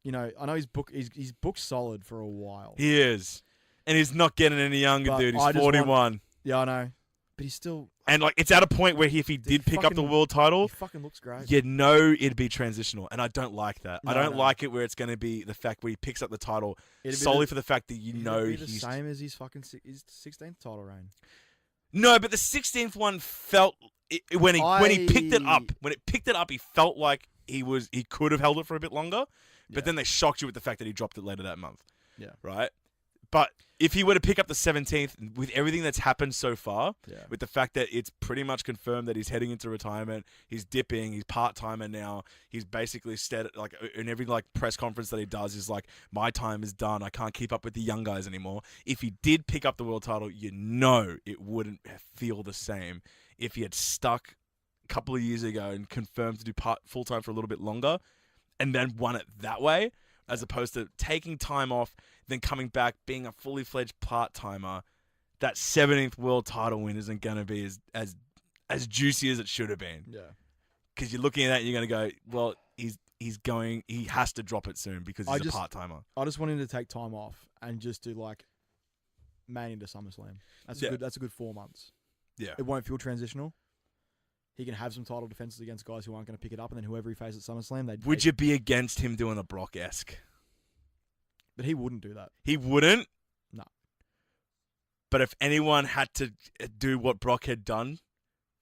you know, I know he's booked solid for a while. He is. And he's not getting any younger, But dude. He's 41. Yeah, I know. But he's still... And, like, it's at a point where if he did pick up the world title, he fucking looks great. you know it'd be transitional. And I don't like that. No, I don't like it where it's going to be the fact where he picks up the title solely for the fact that you know he's... he's... the same as his fucking his 16th title reign. No, but the 16th one felt... When he picked it up, he felt like he could have held it for a bit longer. But then they shocked you with the fact that he dropped it later that month. Yeah. Right? But if he were to pick up the 17th, with everything that's happened so far, with the fact that it's pretty much confirmed that he's heading into retirement, he's dipping, he's part-timer now, he's basically like in every like press conference that he does, is like, my time is done, I can't keep up with the young guys anymore. If he did pick up the world title, you know it wouldn't feel the same if he had stuck a couple of years ago and confirmed to do full-time for a little bit longer and then won it that way, as opposed to taking time off, then coming back, being a fully fledged part-timer. That 17th world title win isn't going to be as juicy as it should have been. Yeah. Because you're looking at that and you're going to go, well, he has to drop it soon because he's a part-timer. I just want him to take time off and just do, like, man into SummerSlam. That's a good 4 months. Yeah. It won't feel transitional. He can have some title defenses against guys who aren't going to pick it up, and then whoever he faces at SummerSlam, Would you be against him doing a Brock-esque? But he wouldn't do that. He wouldn't? No. But if anyone had to do what Brock had done,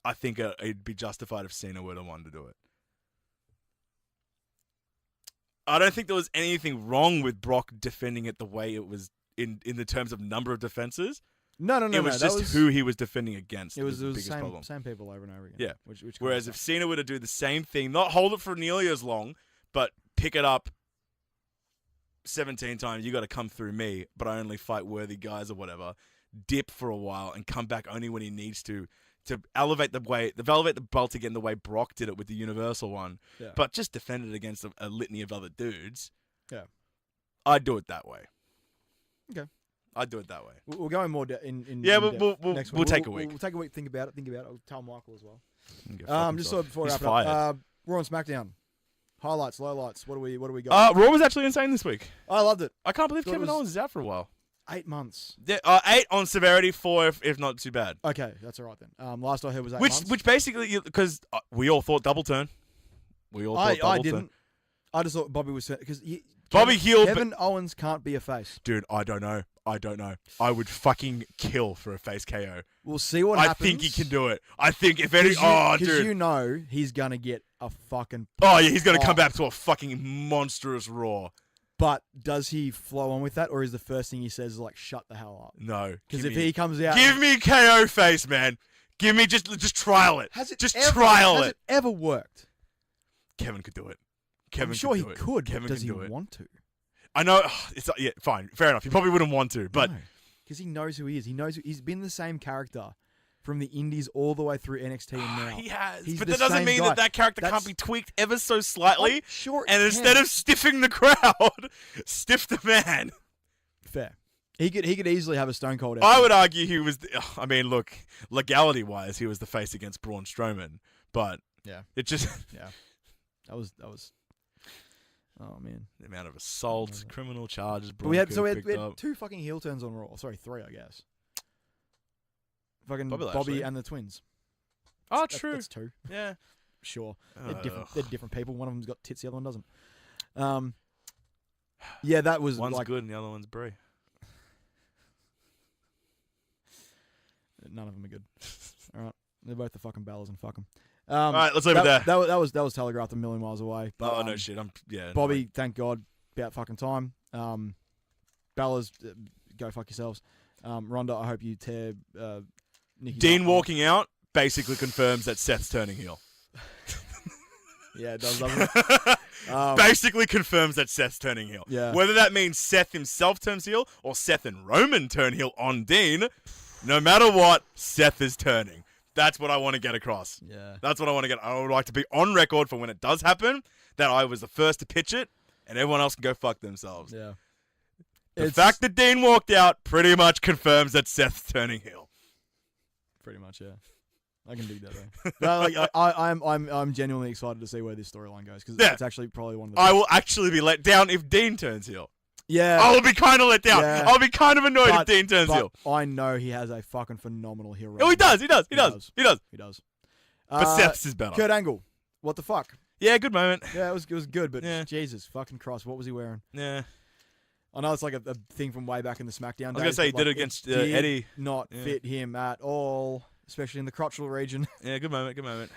I think it'd be justified if Cena were the one to do it. I don't think there was anything wrong with Brock defending it the way it was in the terms of number of defenses. No. It was just who he was defending against. It was the the biggest problem. same people over and over again. Yeah. Which Whereas if Cena were to do the same thing, not hold it for nearly as long, but pick it up 17 times, you got to come through me, but I only fight worthy guys or whatever, dip for a while and come back only when he needs to elevate the belt again the way Brock did it with the Universal one, but just defend it against a litany of other dudes. Yeah. I'd do it that way. Okay. I'd do it that way. We'll go in more in yeah, in we'll take a week. We'll take a week. Think about it. I'll tell Michael as well. Just so before we wrap it up, Raw and SmackDown. Highlights, lowlights. What do we got? Raw was actually insane this week. I loved it. I can't believe Kevin Owens is out for a while. 8 months. Yeah, 8 on severity, 4 if not too bad. Okay, that's all right then. Last I heard was 8 months. Which basically, because we all thought double turn. I didn't. I just thought Bobby was because Bobby healed. Kevin Owens can't be a face. Dude, I don't know. I would fucking kill for a face KO. We'll see what happens. I think he can do it. I think if any... dude. Because you know he's going to get a fucking... Oh, yeah, he's going to come back to a fucking monstrous Raw. But does he flow on with that, or is the first thing he says like, shut the hell up? No. Because if he comes out... Give me KO face, man. Give me... Just trial it. Has it ever worked? Kevin could do it. I'm sure he could. Kevin does he do it. want to? I know. Fine. Fair enough. He probably wouldn't want to, but... Because he knows who he is. He's been the same character from the Indies all the way through NXT and now. He has. He's but that doesn't mean that character can't be tweaked ever so slightly. Sure. And instead of stiffing the crowd, stiff the man. Fair. He could easily have a Stone Cold. I would argue he was... I mean, look, legality-wise, he was the face against Braun Strowman. But it just... Yeah. That was... Oh, man. The amount of assault, criminal charges. We had 2 fucking heel turns on Raw. Sorry, 3, I guess. Fucking Bobby and the twins. Oh, true. That's 2. Yeah. Sure. They're different people. One of them's got tits, the other one doesn't. Yeah, that was One's good and the other one's brie. None of them are good. All right. They're both the fucking Bellas and fuck them. All right, let's leave it there. That was telegraphed a million miles away. But, Oh no shit! Bobby, thank God, about fucking time. Bella's, go fuck yourselves. Ronda, I hope you tear Nikki. Dean walking out basically confirms that Seth's turning heel. Yeah, it does, doesn't it? Basically confirms that Seth's turning heel. Yeah. Whether that means Seth himself turns heel or Seth and Roman turn heel on Dean, no matter what, Seth is turning. That's what I want to get across. Yeah. That's what I want to get. I would like to be on record for when it does happen that I was the first to pitch it and everyone else can go fuck themselves. Yeah. The fact that Dean walked out pretty much confirms that Seth's turning heel. Pretty much, yeah. I can dig that though. No, like, I'm genuinely excited to see where this storyline goes because it's actually probably one of the. I will actually be let down if Dean turns heel. Yeah. I will be kind of let down. Yeah. I'll be kind of annoyed if Dean turns heel. I know he has a fucking phenomenal heel. Oh, he does. He does. But Seth's is better. Kurt Angle, what the fuck? Yeah, good moment. Yeah, it was good, but Yeah. Jesus fucking Christ, what was he wearing? Yeah. I know it's like a thing from way back in the SmackDown days. I was going to say he but, did like, it against did Eddie. Not Yeah. fit him at all, especially in the crotchal region. Yeah, good moment. Good moment.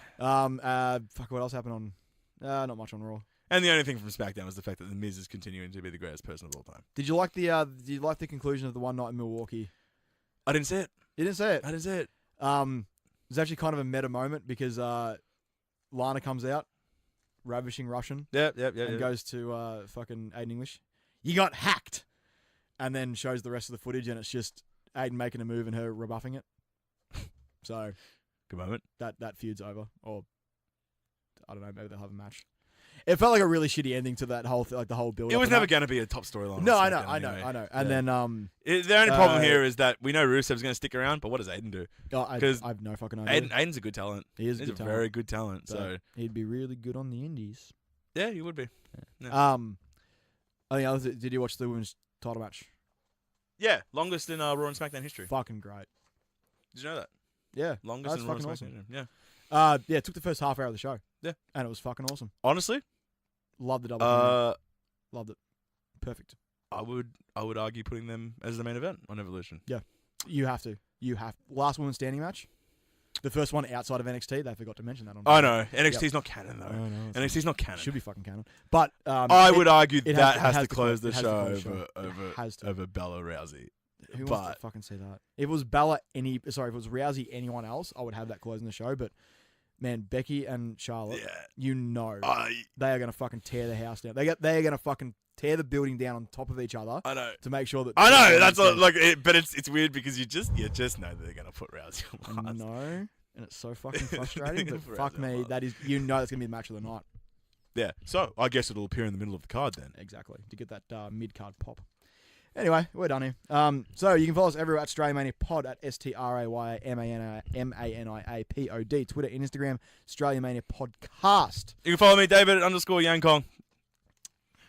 Fuck, what else happened on? Not much on Raw. And the only thing from SmackDown was the fact that The Miz is continuing to be the greatest person of all time. Did you like the conclusion of the one night in Milwaukee? I didn't see it. You didn't say it. I didn't see it. It was actually kind of a meta moment because Lana comes out, ravishing Russian, and goes to fucking Aiden English. You got hacked, and then shows the rest of the footage, and it's just Aiden making a move and her rebuffing it. So, Good moment. That feud's over, or I don't know, maybe they'll have a match. It felt like a really shitty ending to that whole the whole build. It was never going to be a top storyline. No, on I SmackDown know. anyway. And then the only problem here is that we know Rusev's going to stick around, but what does Aiden do? I have no fucking idea. Aiden's a good talent. He is. He's a a good very good talent. talent, So but he'd be really good on the Indies. yeah, he would be. I think did you watch the women's title match? Yeah, longest in Raw and SmackDown history. Fucking great. Did you know that? Yeah, Longest that's in Raw and fucking SmackDown. awesome. Yeah. Yeah, it took the first half hour of the show. Yeah, and it was fucking awesome. honestly, Loved the double. uh, Loved it. Perfect. I would argue putting them as the main event on Evolution. Yeah, you have to. Last woman standing match. The first one outside of NXT. They forgot to mention that on. I know NXT's not canon though. I know, NXT's not canon. Should be fucking canon. But I would argue it that has has to to close the it has to show close the show. over Bella Rousey. Who wants to fucking see that? If it was if it was Rousey, anyone else, I would have that closing the show. But man, Becky and Charlotte, they are gonna fucking tear the house down. They are gonna fucking tear the building down on top of each other. I know. To make sure that I know that's but it's weird because you just know that they're gonna put Rousey on last. No, and it's so fucking frustrating. But For fuck Rousey me, last. that is that's gonna be the match of the night. Yeah. So I guess it'll appear in the middle of the card then. Exactly, to get that mid card pop. Anyway, we're done here. So you can follow us everywhere at Australian Pod at StrayManiaPod, Twitter and Instagram, Australian Mania Podcast. You can follow me, David _Yankong.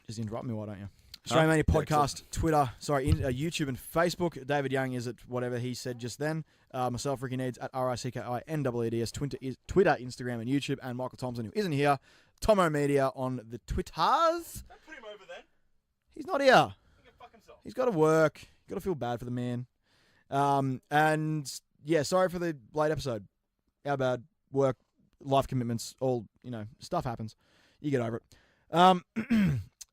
Just interrupt me, why don't you? Australian Mania Podcast, Twitter, YouTube and Facebook. David Young is at whatever he said just then. Myself, Ricky Needs at RICKINWEDS, Twitter, Instagram, and YouTube. And Michael Thompson, who isn't here, Tomo Media on the Twitters. Don't put him over then. He's not here. He can fuck himself. He's got to work. Got to feel bad for the man. And yeah, sorry for the late episode. Our bad. Work, life commitments, all, stuff happens. You get over it.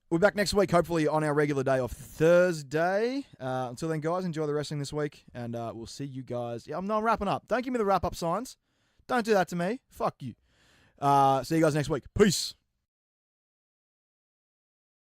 We're back next week, hopefully on our regular day of Thursday. Until then, guys, enjoy the wrestling this week, and we'll see you guys. Yeah, I'm wrapping up. Don't give me the wrap-up signs. Don't do that to me. Fuck you. See you guys next week. Peace.